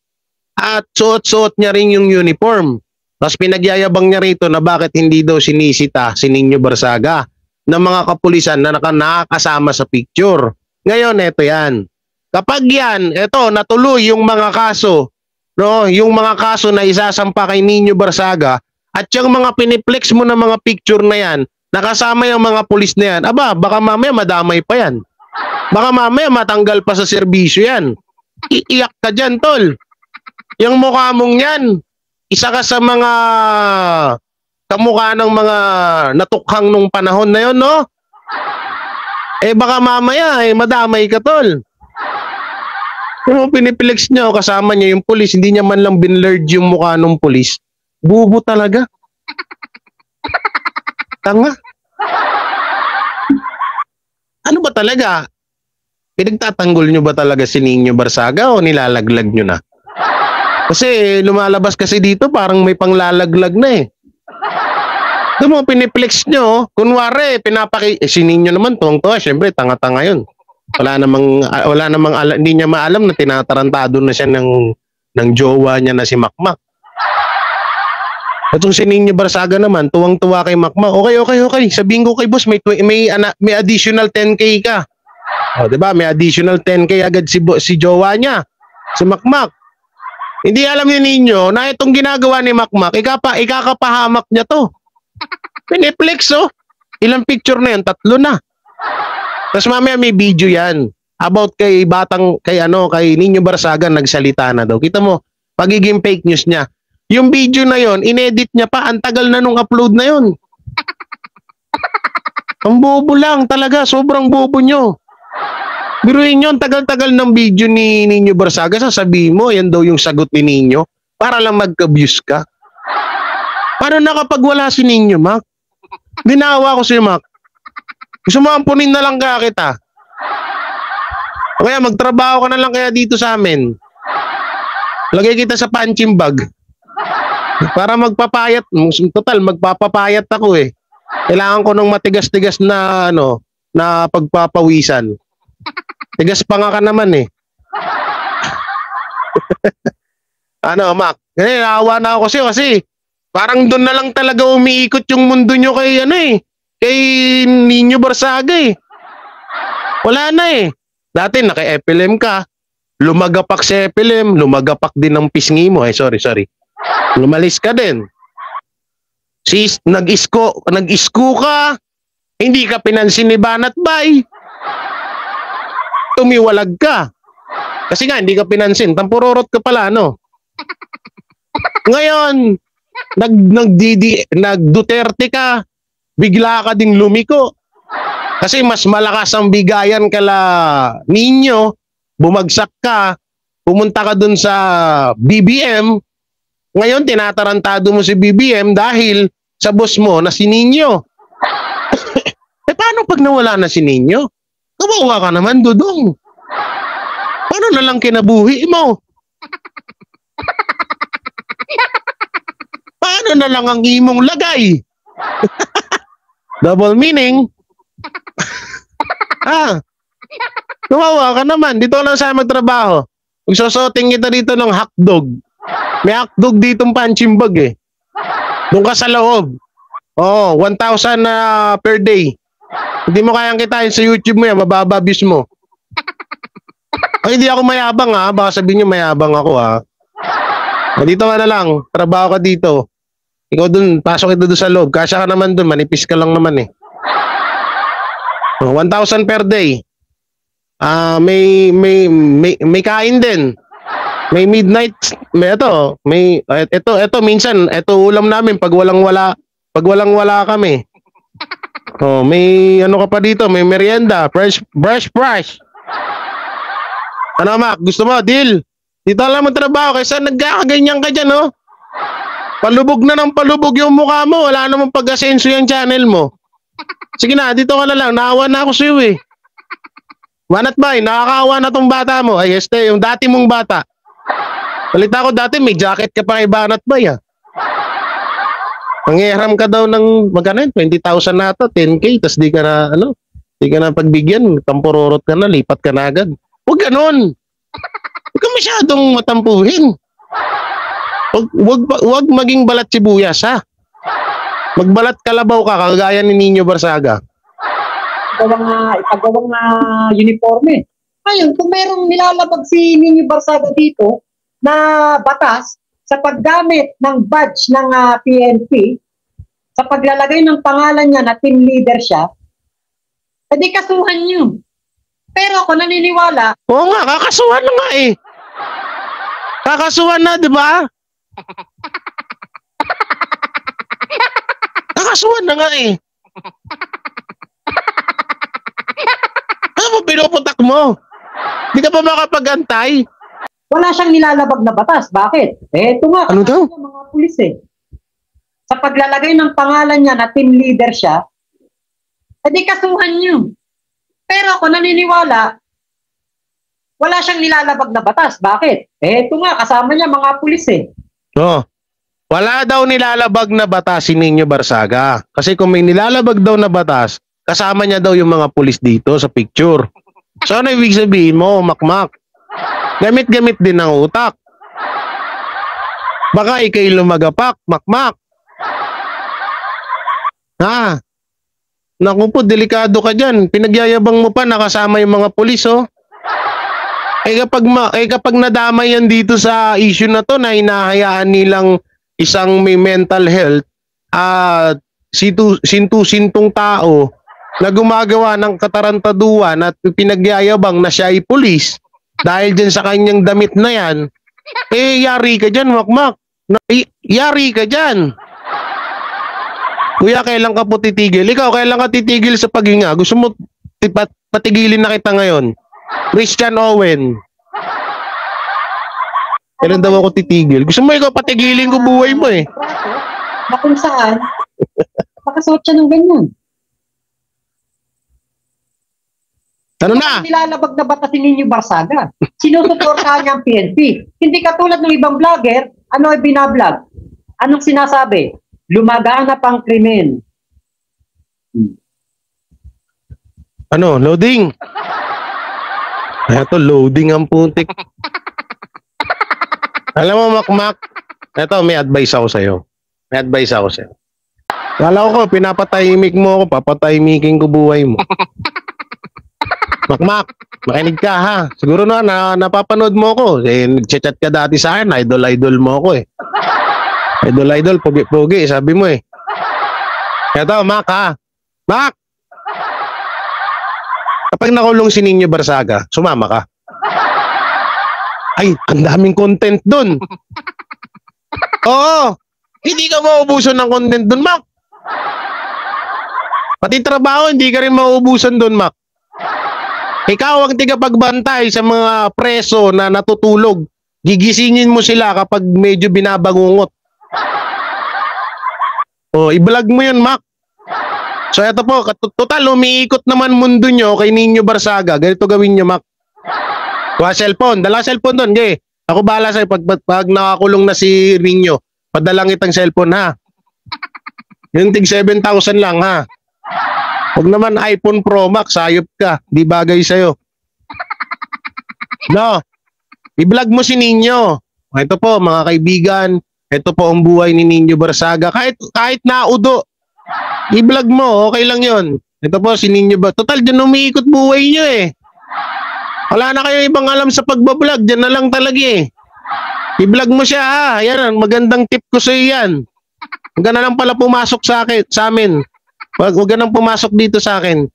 [SPEAKER 2] at suot-suot niya rin yung uniform. Tapos pinagyayabang niya rito na bakit hindi daw sinisita si Nino Barsaga ng mga kapulisan na nakakasama sa picture. Ngayon, eto yan. Kapag yan, eto, natuloy yung mga kaso, no? Yung mga kaso na isasampa kay Nino Barsaga at yung mga piniplex mo na mga picture na yan, nakasama yung mga pulis na yan, baka mamaya madamay pa yan. Baka mamaya matanggal pa sa serbisyo yan. Iiyak ka dyan, tol. Yung mukha mong yan, isa ka sa mga kamukha ng mga natukhang nung panahon na yon, no? Baka mamaya, madamay ka, tol. Pero piniplex niya, kasama niya yung pulis, hindi niya man lang binlurred yung mukha ng pulis. Bubo talaga. Tanga. Ano ba talaga? Pinagtatanggol nyo ba talaga si Nino Barsaga o nilalaglag nyo na? Kasi lumalabas kasi dito parang may panglalaglag na eh. Ito mo, piniplex nyo, kunwari, si Nino naman, tuwang-tuwa, syempre, tanga-tanga yun. Hindi niya maalam na tinatarantado na siya ng jowa niya na si Makmak. Itong si Nino Barsaga naman, tuwang-tuwa kay Makmak. Okay. Sabihin ko kay boss, may additional 10k ka. O, diba? May additional 10k agad si jowa niya, si Makmak. Hindi alam ni Nino na itong ginagawa ni Makmak, ikakapahamak niya to. Piniplex, oh. Ilang picture na yan? 3 na. Tapos mamaya may video yan about kay Nino Barsaga, nagsalita na daw. Kita mo, pagiging fake news niya. Yung video na yon, inedit niya pa, ang tagal na nung upload na yon. Ang bobo lang talaga, sobrang bobo nyo. Biruin nyo, ang tagal-tagal ng video ni Nino Barsaga, sasabihin mo, yan daw yung sagot ni Nino, para lang magka-views ka. Paano nakapag wala si Nino, Mac? Dinawa ko si Mac. Gusto mo ampunin na lang kaya kita. O kaya magtrabaho ka na lang kaya dito sa amin. Lagay kita sa punching bag. Para magpapayat. Total, magpapapayat ako eh. Kailangan ko ng matigas-tigas na na pagpapawisan. Tigas pa nga ka naman eh. Mac? Naawa na ako kasi parang doon na lang talaga umiikot yung mundo nyo kay kay Nino Barsaga eh. Wala na eh. Dati naka-FLM ka. Lumagapak sa FLM, lumagapak din ng pisngi mo. Sorry. Lumalis ka din. Nag-isko ka. Hindi ka pinansin ni Banat Bay. Tumiwalag ka. Kasi nga, hindi ka pinansin. Tampurorot ka pala, Ngayon, nag-Duterte ka. Bigla ka ding lumiko. Kasi mas malakas ang bigayan kala Nino. Bumagsak ka. Pumunta ka dun sa BBM. Ngayon, tinatarantado mo si BBM dahil sa boss mo na si Nino. Paano pag nawala na si Nino? Kawawa ka naman, Dudong. Paano na lang kinabuhi mo? Paano na lang ang imong lagay? Double meaning. Kawawa ka naman. Dito lang sa magtrabaho. Magsosoting kita dito ng hotdog. May hotdog ditong punching bag eh. Doon ka sa loob. 1,000 per day. Hindi mo kayang kitain sa YouTube mo yan. Mababa views mo. Ay, hindi ako mayabang Baka sabihin nyo mayabang ako Dito ka na lang. Trabaho ka dito. Ikaw dun. Pasok ito doon sa loob. Kasya ka naman dun. Manipis ka lang naman eh. 1,000 per day. May kain din. May midnight, ito minsan ulam namin pag walang-wala kami. May ka pa dito, may merienda, fresh. Mac, gusto mo deal? Dito lang magtrabaho kaysa nagkakaganyan ka diyan, Palubog na ng palubog yung mukha mo, wala namang pag-asenso yung channel mo. Sige na, dito ka na lang, naawa na ako sa iyo eh. Banat Bay, nakakaawa na tong bata mo. Ay, yung dati mong bata. Balita ko dati may jacket ka pa kay Banat Bay Nangihiram ka daw ng magkano 20,000 na ata, 10K, tas di ka na pagbigyan, tampurorot ka na, lipat ka na agad. Huwag ganon. Huwag ka masyadong matampuhin. Huwag maging balat sibuyas Magbalat kalabaw ka, kagaya ni Nino Barsaga.
[SPEAKER 3] Ipagawang uniforme. Ngayon, kung merong nilalabag si Nino Barsaga dito na batas sa paggamit ng badge ng PNP, sa paglalagay ng pangalan niya na team leader siya, edi kasuhan niyo. Pero ako naniniwala.
[SPEAKER 2] Oo nga, kakasuhan na nga eh. Kakasuhan na, di ba? Kakasuhan na nga eh. Ano mo pinuputak mo? Di ka pa makapag-antay?
[SPEAKER 3] Wala siyang nilalabag na batas. Bakit? Ito nga.
[SPEAKER 2] Ano daw?
[SPEAKER 3] Mga pulis sa paglalagay ng pangalan niya na team leader siya, edi kasuhan niyo. Pero ako naniniwala, wala siyang nilalabag na batas. Bakit? Ito nga, kasama niya mga pulis
[SPEAKER 2] Wala daw nilalabag na batas si Nino Barsaga. Kasi kung may nilalabag daw na batas, kasama niya daw yung mga pulis dito sa picture. So ano ibig sabihin mo, Makmak? Gamit-gamit din ng utak. Baka ikay lumagapak, Makmak. Naku po, delikado ka dyan. Pinagyayabang mo pa, nakasama yung mga pulis, kapag nadamay yan dito sa issue na to na hinahayaan nilang isang may mental health, sintu-sintong tao na gumagawa ng katarantaduan at pinagyayabang na siya ay pulis dahil dyan sa kanyang damit na yan, yari ka dyan, Makmak. Yari ka dyan. Kuya, kailan ka po titigil? Ikaw, kailan ka titigil sa paghinga? Gusto mo patigilin na kita ngayon? Christian Owen. Kailan daw ako titigil? Gusto mo ikaw patigilin ko buhay mo eh.
[SPEAKER 3] Na kung saan, makasuot siya ng ganyan.
[SPEAKER 2] Ano na?
[SPEAKER 3] Nilalabag na batas si Nino Barsaga. Sinusuportahan niya ang PNP. Hindi katulad ng ibang vlogger, ano ay binablog? Anong sinasabi? Lumaganap ang krimen.
[SPEAKER 2] Ano? Loading? Eto, loading ang putik. Alam mo, Makmak, eto, may advice ako sa'yo. May advice ako sa'yo. Kala ko, pinapatahimik mo ako, papatahimikin ko buhay mo. Makmak, makinig ka ha. Siguro na napapanood mo ako. Nag-chat ka dati sa akin, idol mo ako eh. Idol, pogi, sabi mo eh. Eto, Mak ha. Mak! Kapag nakulong si Nino Barsaga, sumama ka. Ay, ang daming content dun. Oo, hindi ka mauubusan ng content dun, Mak. Pati trabaho, hindi ka rin mauubusan dun, Mak. Ikaw ang tigapagbantay sa mga preso na natutulog. Gigisingin mo sila kapag medyo binabangungot. Oh, i-vlog mo yun, Mac. So ito po, total umiikot naman mundo nyo kay Nino Barsaga. Ganito gawin nyo, Mac. Kuha cellphone, dala cellphone doon, okay. Ako bahala sa'yo pag nakakulong na si Nino. Padalang itang cellphone, ha. Yung tig 7,000 lang, ha. Huwag naman iPhone Pro Max, sayop ka. Di bagay sa'yo. No. I-vlog mo si Nino. Ito po, mga kaibigan. Ito po ang buhay ni Nino Barsaga. Kahit naudo, i-vlog mo, okay lang yon. Ito po si Nino Barsaga. Total, dyan umiikot buhay nyo eh. Wala na kayo ibang alam sa pagbablog. Dyan na lang talaga eh. I-vlog mo siya ha. Yan, magandang tip ko sa'yo yan. Huwag ka na lang pala pumasok sa amin. Huwag ka nang pumasok dito sa akin.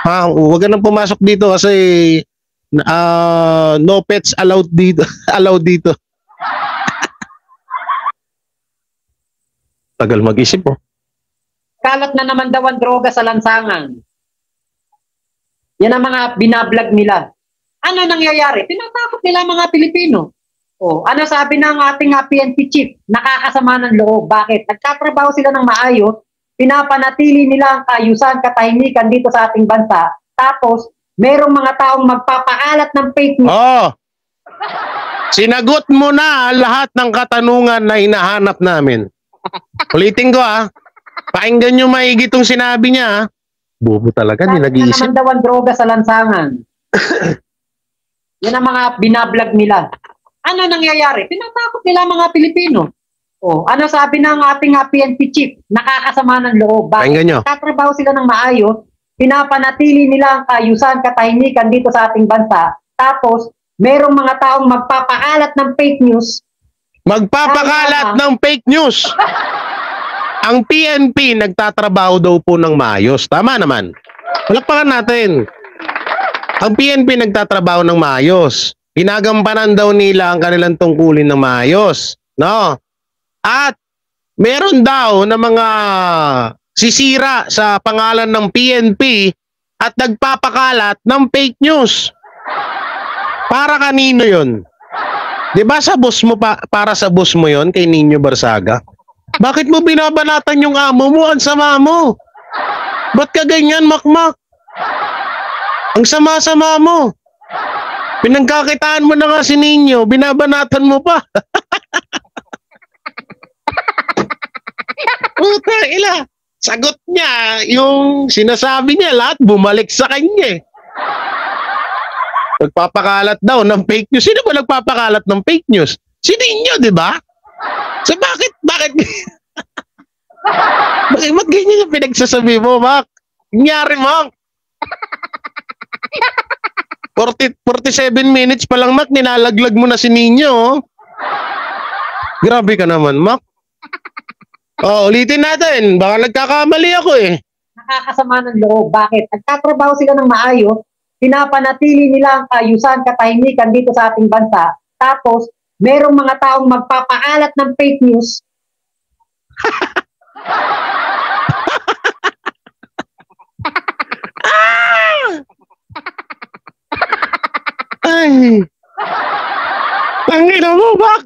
[SPEAKER 2] Huwag ka nang pumasok dito kasi no pets allowed dito. Allowed dito. Tagal mag-isip oh.
[SPEAKER 3] Kalat na naman daw ang droga sa lansangan. Yan ang mga binablog nila. Ano nangyayari? Tinatakot nila mga Pilipino. Oh, ano sabi ng ating PNP chief? Nakakasama ng loob. Bakit? Nagtatrabaho sila ng maayos, pinapanatili nila ang kaayusan, katahimikan dito sa ating bansa. Tapos, merong mga taong magpapakalat ng fake news.
[SPEAKER 2] Oh! Sinagot mo na lahat ng katanungan na hinahanap namin. Ulitin ko Pakinggan nyo maigi itong sinabi niya Bobo talaga, hindi nag-iisip.
[SPEAKER 3] Naman daw ang droga sa lansangan. Yan ang mga binablog nila. Ano nangyayari? Tinatakot nila mga Pilipino. Oh, ano sabi ng ating PNP chief? Nakakasama ng loob. Bakit? Tatrabaho sila ng maayos, pinapanatili nila ang kaayusan, katahimikan dito sa ating bansa. Tapos, merong mga taong magpapakalat ng fake news.
[SPEAKER 2] Magpapakalat ng fake news. Ang PNP nagtatrabaho daw po ng maayos. Tama naman. Palakpakan natin. Ang PNP nagtatrabaho ng maayos. Ginagampanan daw nila ang kanilang tungkulin ng maayos. No? At meron daw na mga sisira sa pangalan ng PNP at nagpapakalat ng fake news. Para kanino yun? Diba sa boss mo para sa boss mo yon kay Nino Barsaga? Bakit mo binabanatan yung amo mo? Ang sama mo. Ba't ka ganyan, Makmak? Ang sama-sama mo. Pinagkakitaan mo na nga si Nino, binabanatan mo pa. Puta, ila. Sagot niya, yung sinasabi niya, lahat bumalik sa kanya. Nagpapakalat daw ng fake news. Sino ba nagpapakalat ng fake news? Si Nino, di ba? So bakit bakit ganyan yung pinagsasabi mo, Mac? Nangyari, Mac? 47 minutes pa lang, Mac, nilalaglag mo na si Nino. Grabe ka naman, Mac. Oh, ulitin natin. Baka nagkakamali ako eh.
[SPEAKER 3] Nakakasama ng loob. Bakit? Nagtatrabaho sila ng maayos, pinapanatili nila ang kaayusan, katahimikan dito sa ating bansa, tapos merong mga taong magpapaalat ng fake news.
[SPEAKER 2] Ay. Tangina mo, Bak.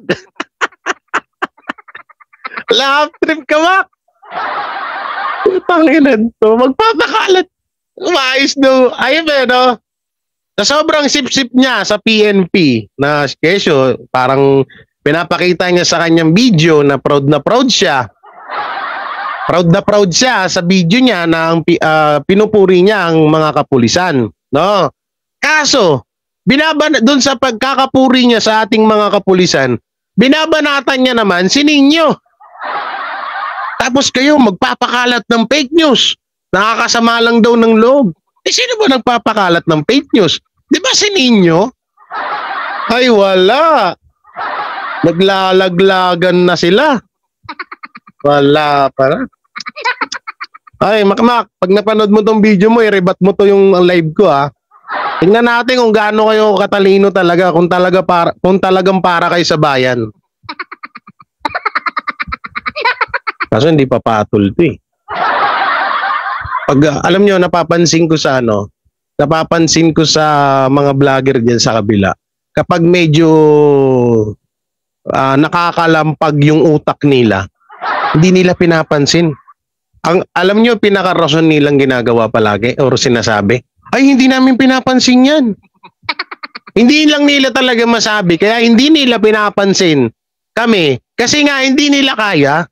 [SPEAKER 2] Laugh trip ka, Bak. Tangina to. Magpapakalat. Umayos daw. Ayun ba, no? Sa sobrang sip-sip niya sa PNP na kesyo, parang pinapakita niya sa kanyang video na proud siya. Proud na proud siya sa video niya na pinupuri niya ang mga kapulisan. No? Kaso, doon sa pagkakapuri niya sa ating mga kapulisan, binabanatan niya naman si Nino. Tapos kayo magpapakalat ng fake news. Nakakasama lang daw ng loob. Eh sino ba nagpapakalat ng fake news? Di ba si Nino? Ay wala. Naglalaglagan na sila. Wala para. Ay Makmak, pag napanood mo tong video mo, i-rebat mo to yung live ko ah. Tingnan natin kung gaano kayo katalino talaga, kung talagang para kayo sa bayan. Kaso hindi pa patol to eh. Pag alam nyo, napapansin ko sa mga vlogger diyan sa kabila, kapag medyo nakakalampag yung utak nila, hindi nila pinapansin. Alam nyo, pinaka-rason nilang ginagawa palagi or sinasabi, ay hindi namin pinapansin yan. Hindi lang nila talaga masabi, kaya hindi nila pinapansin kami, kasi nga hindi nila kaya.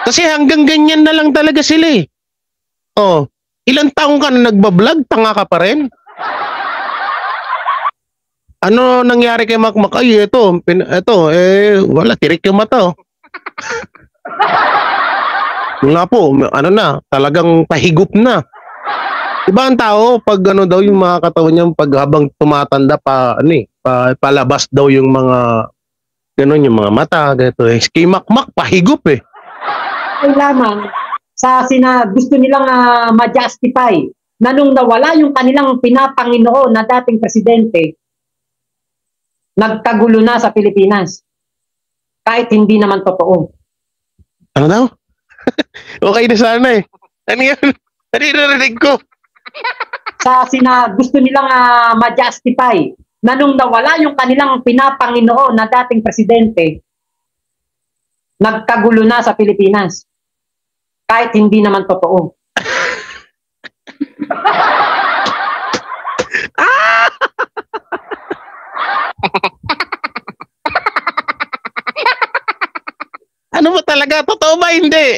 [SPEAKER 2] Kasi hanggang ganyan na lang talaga sila eh. Oh, ilang taong ka na nagbablog, tanga ka pa rin? Ano nangyari kay Makmak? Ay, ito, wala, tirik yung mata. Nga po, talagang pahigop na. Diba ang tao, pag daw yung mga katawan niya, pag habang tumatanda palabas daw yung mga, yung mga mata, ganito. Kay Makmak, pahigop eh.
[SPEAKER 3] Ay lamang, gusto nilang ma-justify na nung nawala yung kanilang pinapanginoon na dating presidente, nagkagulo na sa Pilipinas. Kahit hindi naman totoo.
[SPEAKER 2] Ano daw? Okay na sana eh. Ano yan? Narinig ko.
[SPEAKER 3] Gusto nilang ma-justify na nung nawala yung kanilang pinapanginoon na dating presidente, nagkagulo na sa Pilipinas. Kahit hindi naman totoo.
[SPEAKER 2] Ano ba talaga? Totoo ba? Hindi.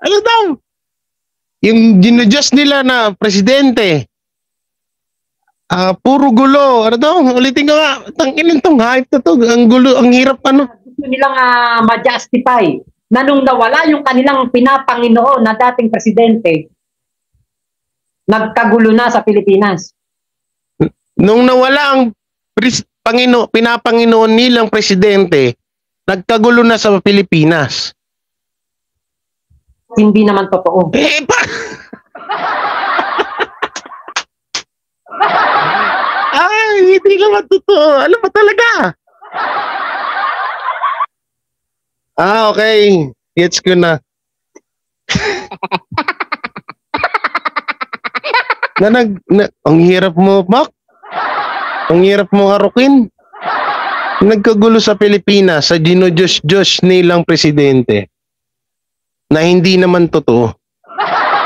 [SPEAKER 2] Ano daw? Yung ginudjust nila na presidente. Puro gulo. Ano daw? Ulitin ko nga. Tanginin tong hype na to. Ang gulo, ang hirap ano.
[SPEAKER 3] Gusto nilang ma-justify na nung nawala yung kanilang pinapanginoon na dating presidente, nagkagulo na sa Pilipinas.
[SPEAKER 2] Nung nawala ang pinapanginoon nilang presidente, nagkagulo na sa Pilipinas.
[SPEAKER 3] Hindi naman totoo.
[SPEAKER 2] Ay, hindi naman totoo. Ano ba talaga? Okay. Gets ko na. Ang hirap mo, Mac. Ang hirap mo harukin. Nagkagulo sa Pilipinas sa ginudjust nilang presidente na hindi naman totoo.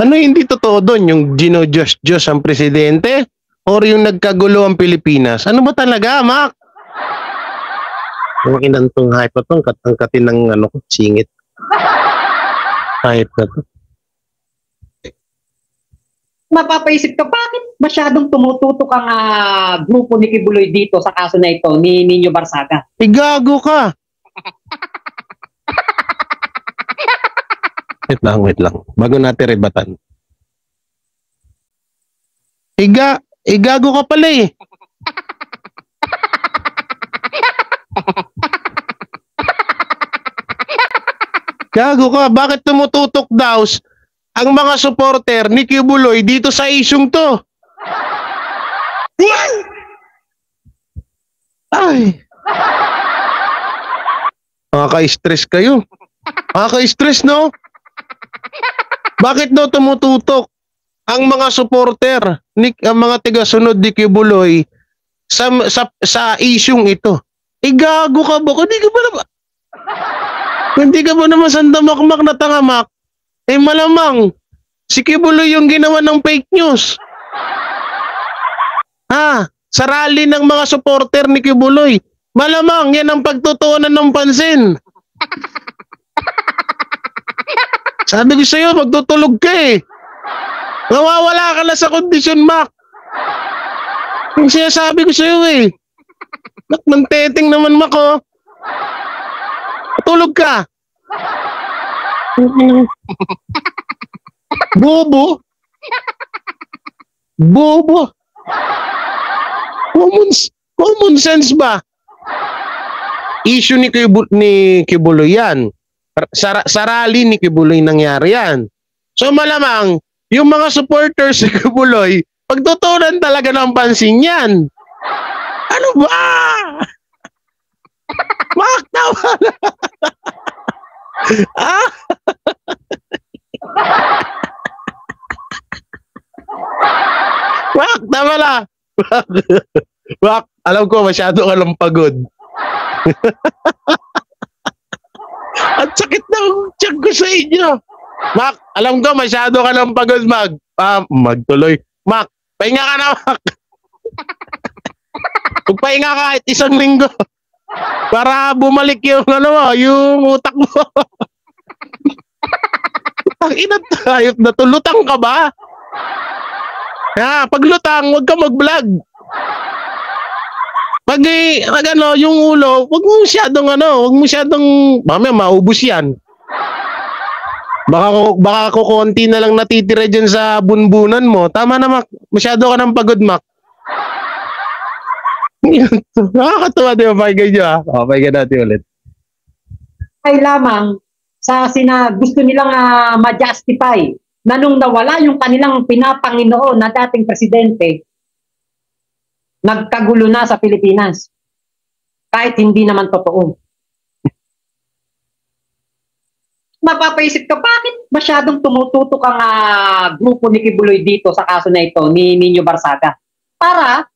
[SPEAKER 2] Ano hindi totoo doon? Yung ginudjust ang presidente or yung nagkagulo ang Pilipinas? Ano ba talaga, Mac? Ang inantong hype na to, katangkatin ng singit. Hype na to.
[SPEAKER 3] Mapapaisip ka, bakit masyadong tumututok ang grupo ni Kibuloy dito sa kaso na ito, ni Nino Barsaga?
[SPEAKER 2] Gago ka! Wait lang. Bago natin rebatan. Gago ka pala eh. Gago ka, bakit tumututok daw ang mga supporter ni Kibuloy dito sa isyung to? Ay. Nakaka-stress kayo. Nakaka-stress, no? Bakit daw tumututok ang mga supporter, ang mga tigasunod ni Kibuloy sa isyung ito? Gago ka ba? Hindi ka ba naman sandamakmak na tangamak? Malamang, si Kibuloy yung ginawa ng fake news. Sa rally ng mga supporter ni Kibuloy. Malamang, yan ang pagtutuunan ng pansin. Sabi ko sa'yo, magtutulog ka eh. Nawawala ka na sa kondisyon, Mac. Yung sinasabi ko sa'yo eh. Manteteng naman, Mac, oh. Tulog ka. Bobo. Bobo. Common sense ba? Issue ni Kibuloy yan. Sa rally ni Kibuloy nangyari yan. So malamang, yung mga supporters ni Kibuloy, pagtutunan talaga ng pansin yan. Ano ba? Maktawa na. Tama na. Alam ko, masyado ka lang pagod. At sakit ng tiyan ko sa inyo. Mac, alam ko, masyado ka lang pagod, magtuloy. Mac, pahinga ka na, Mac. Magpahinga ka kahit isang linggo. Para bumalik yung, yung utak mo. Ang inatayop na to. Lutang ka ba? Pag lutang, huwag ka mag-vlog. Pag yung ulo, huwag mo masyadong, mamaya maubos yan. Baka konti na lang natitira dyan sa bunbunan mo. Tama na, Mac. Masyado ka ng pagod, Mac. Nakakatuwa, di ba? Pakinggan nyo, ha? Pakinggan natin ulit.
[SPEAKER 3] Ay lamang sa gusto nilang ma-justify na nung nawala yung kanilang pinapanginoon na dating presidente, nagkagulo na sa Pilipinas. Kahit hindi naman totoo. Mapapaisip ka, bakit masyadong tumututok ang grupo ni Kibuloy dito sa kaso na ito ni Nino Barsaga? Para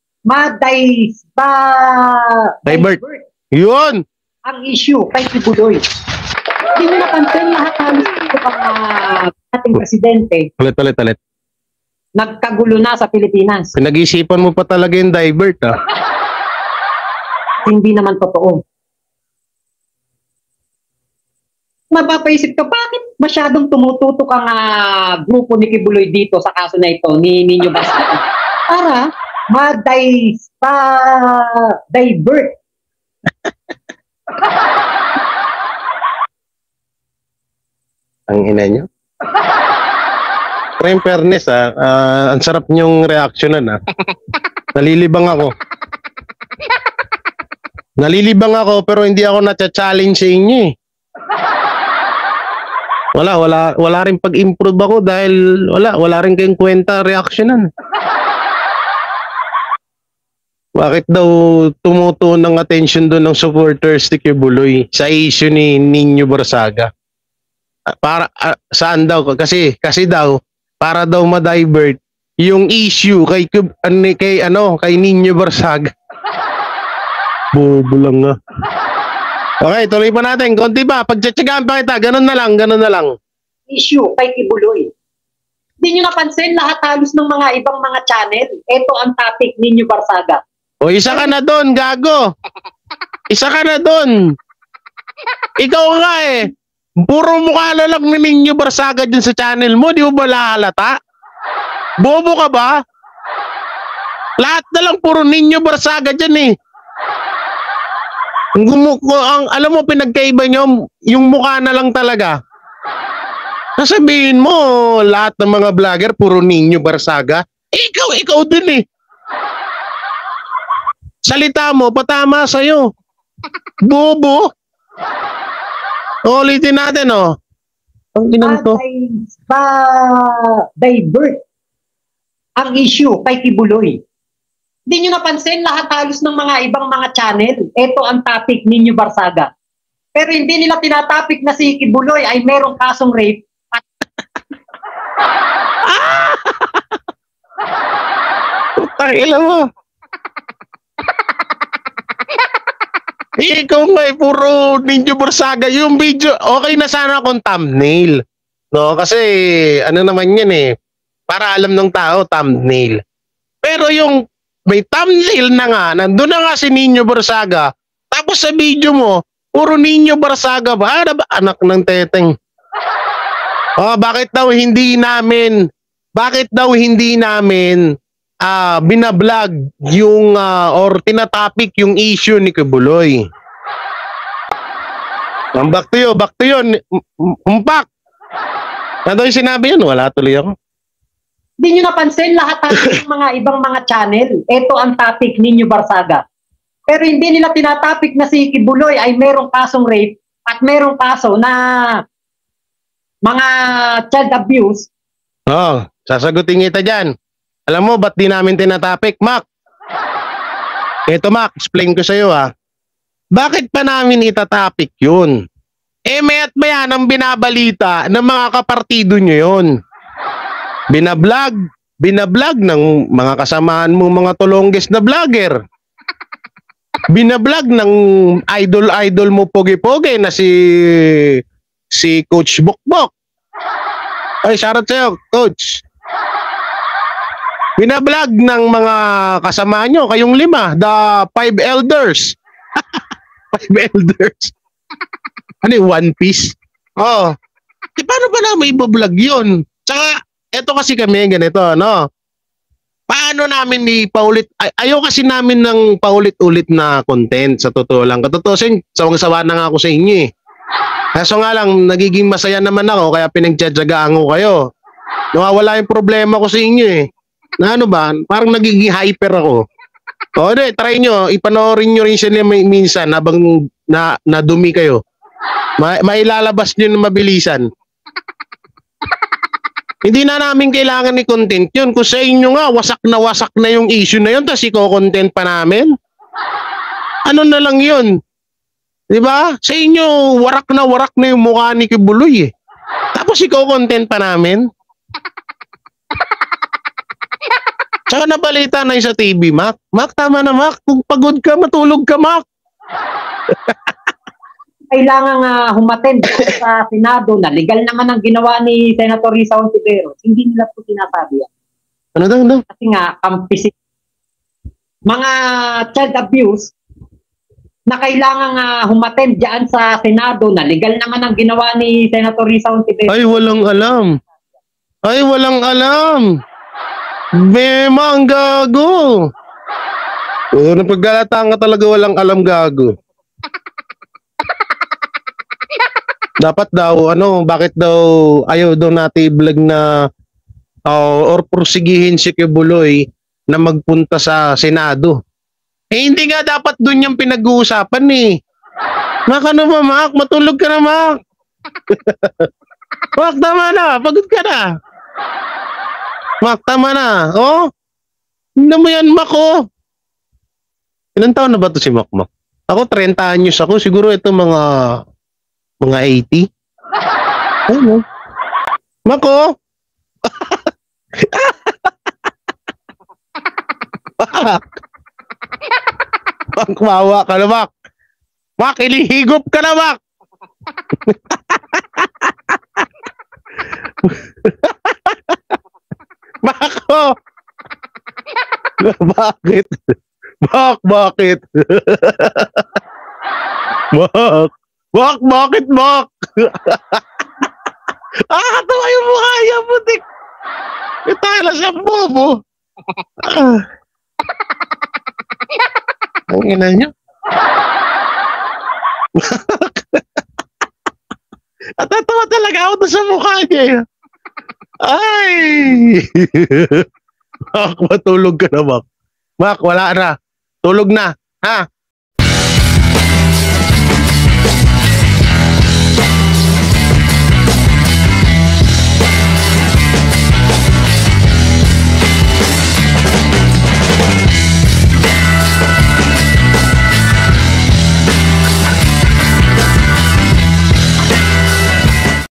[SPEAKER 3] divert
[SPEAKER 2] yun
[SPEAKER 3] ang issue kay Kibuloy. Hindi mo napansin lahat halos ito ang ating presidente.
[SPEAKER 2] Ulit.
[SPEAKER 3] Nagkagulo na sa Pilipinas.
[SPEAKER 2] Pinag-isipan mo pa talaga yung divert, ha?
[SPEAKER 3] Hindi naman totoo. Mapapaisip ka, bakit masyadong tumututok ang grupo ni Kibuloy dito sa kaso na ito ni Nino Barsaga? Para divert.
[SPEAKER 2] Ang ina nyo? Pero in fairness, ang sarap nyong reaksyonan, ha? Nalilibang ako, pero hindi ako na-challenge sa inyo, eh. Wala rin pag-improve ako dahil wala rin kayong kwenta reaksyonan. Bakit daw tumutuon ng attention doon ng supporters ni Kibuloy sa issue ni Nino Barsaga? Para saan daw? Kasi daw para daw ma-divert yung issue kay Nino Barsaga. Bobo lang nga. Okay, tuloy pa natin. Konti pa. Pagtsatsagaan pa kita. Ganun na lang.
[SPEAKER 3] Issue kay Kibuloy. Hindi nyo napansin lahat halos ng mga ibang mga channel. Ito ang topic Nino Barsaga.
[SPEAKER 2] O, isa ka na doon, gago. Isa ka na doon. Ikaw nga eh. Puro mukha na lang ni Nino Barsaga dyan sa channel mo. Di mo ba lahalata? Bobo ka ba? Lahat na lang puro Nino Barsaga dyan eh. Alam mo, pinagkaiba nyo, yung mukha na lang talaga. Sasabihin mo, lahat ng mga vlogger, puro Nino Barsaga. Ikaw din eh. Salita mo, patama sa'yo. Bobo. Ulitin natin, oh. Ang inang to.
[SPEAKER 3] Divert ang issue kay Kibuloy. Hindi nyo napansin lahat halos ng mga ibang mga channel. Ito ang topic ninyo Barsaga. Pero hindi nila tinatopic na si Kibuloy ay merong kasong rape.
[SPEAKER 2] Putang ina mo. Ikaw nga puro Ninyo Barsaga. Yung video, okay na sana kung thumbnail. No, kasi ano naman yan eh. Para alam ng tao, thumbnail. Pero yung may thumbnail na nga, nandun na nga si Ninyo Barsaga. Tapos sa video mo, puro Ninyo Barsaga ba? Ano ba? Anak ng teteng. Oh, bakit daw hindi namin binablog yung or tinatopic yung issue ni Kibuloy. Back to yun. Umpak. Ano yung sinabi yun? Wala tuloy ako.
[SPEAKER 3] Hindi nyo napansin lahat ng mga ibang mga channel. Ito ang topic ninyo Barsaga. Pero hindi nila tinatopic na si Kibuloy ay merong kasong rape at merong kaso na mga child abuse.
[SPEAKER 2] Oh, sasagutin kita dyan. Alam mo, ba't di namin tinatopic, Mac? Ito, Mac, explain ko sa'yo, ha. Bakit pa namin itatopic yun? Eh, maya't maya ang binabalita ng mga kapartido nyo yun. Binablog ng mga kasamaan mo, mga tulongges na vlogger. Binablog ng idol mo pogi-pogi na si Coach Bukbok. Ay, shoutout sa'yo, Coach. Binablog ng mga kasama nyo, kayong 5, the 5 elders. 5 elders. Ano yung One Piece? Oh. Di paano ba namin ibablog yun? Tsaka, eto kasi kami, ganito, no? Paano namin ipaulit? Ayaw kasi namin ng paulit-ulit na content, sa totoo lang. Katotosin, sawang-sawa na nga ako sa inyo eh. Kaso nga lang, nagiging masaya naman ako, kaya pinagtsatsagaan ko kayo. Nawawala yung problema ko sa inyo eh. Na ano ba, parang nagiging hyper ako. O di, try nyo, ipanoorin nyo rin siya minsan habang nadumi kayo. Mailalabas nyo na mabilisan. Hindi na namin kailangan ni content yun. Kung sa inyo nga, wasak na yung issue na yun, tapos i-content pa namin. Ano na lang yun? Diba? Sa inyo, warak na yung mukha ni Kibuloy eh. Tapos i-content pa namin. Tsaka nabalita na sa TV, Mac. Mac, tama na, Mac. Kung pagod ka, matulog ka, Mac.
[SPEAKER 3] Kailangan humaten sa Senado na legal naman ang ginawa ni Senator Risa Ontiveros. Hindi nila po sinasabi yan.
[SPEAKER 2] Ano daw?
[SPEAKER 3] Kasi nga, kampisi. Mga child abuse na kailangan humaten dyan sa Senado na legal naman ang ginawa ni Senator Risa Ontiveros.
[SPEAKER 2] Ay, walang alam. Bema, ang gago. Napaggalatan ka talaga, walang alam, gago. Dapat daw, bakit daw ayaw daw natin i-vlog na or porsigihin si Kibuloy na magpunta sa Senado. Eh, hindi nga dapat dun yung pinag-uusapan eh. Mac, ano ba, Mac? Matulog ka na, Mac. Mac, tama na. Pagod ka na. Mac, tama na. Oh? Hindi mo yan, Mac, oh. Ilan taon na ba to si Mac? Ako, 30 anyos ako. Siguro ito mga 80. Ano? Mac, oh. Mac, mawa ka na, Mac. Mac, ilihigop ka na, Mac. Mac, oh. Bakit? Bakit? Bakit, Mac? Katawa yung mukha niya, putik. Itala siya, bobo. Ang ina niyo. At tatawa talaga ako doon sa mukha niya. Ay! Mac, matulog ka na, Mac. Mac, wala na. Tulog na. Ha?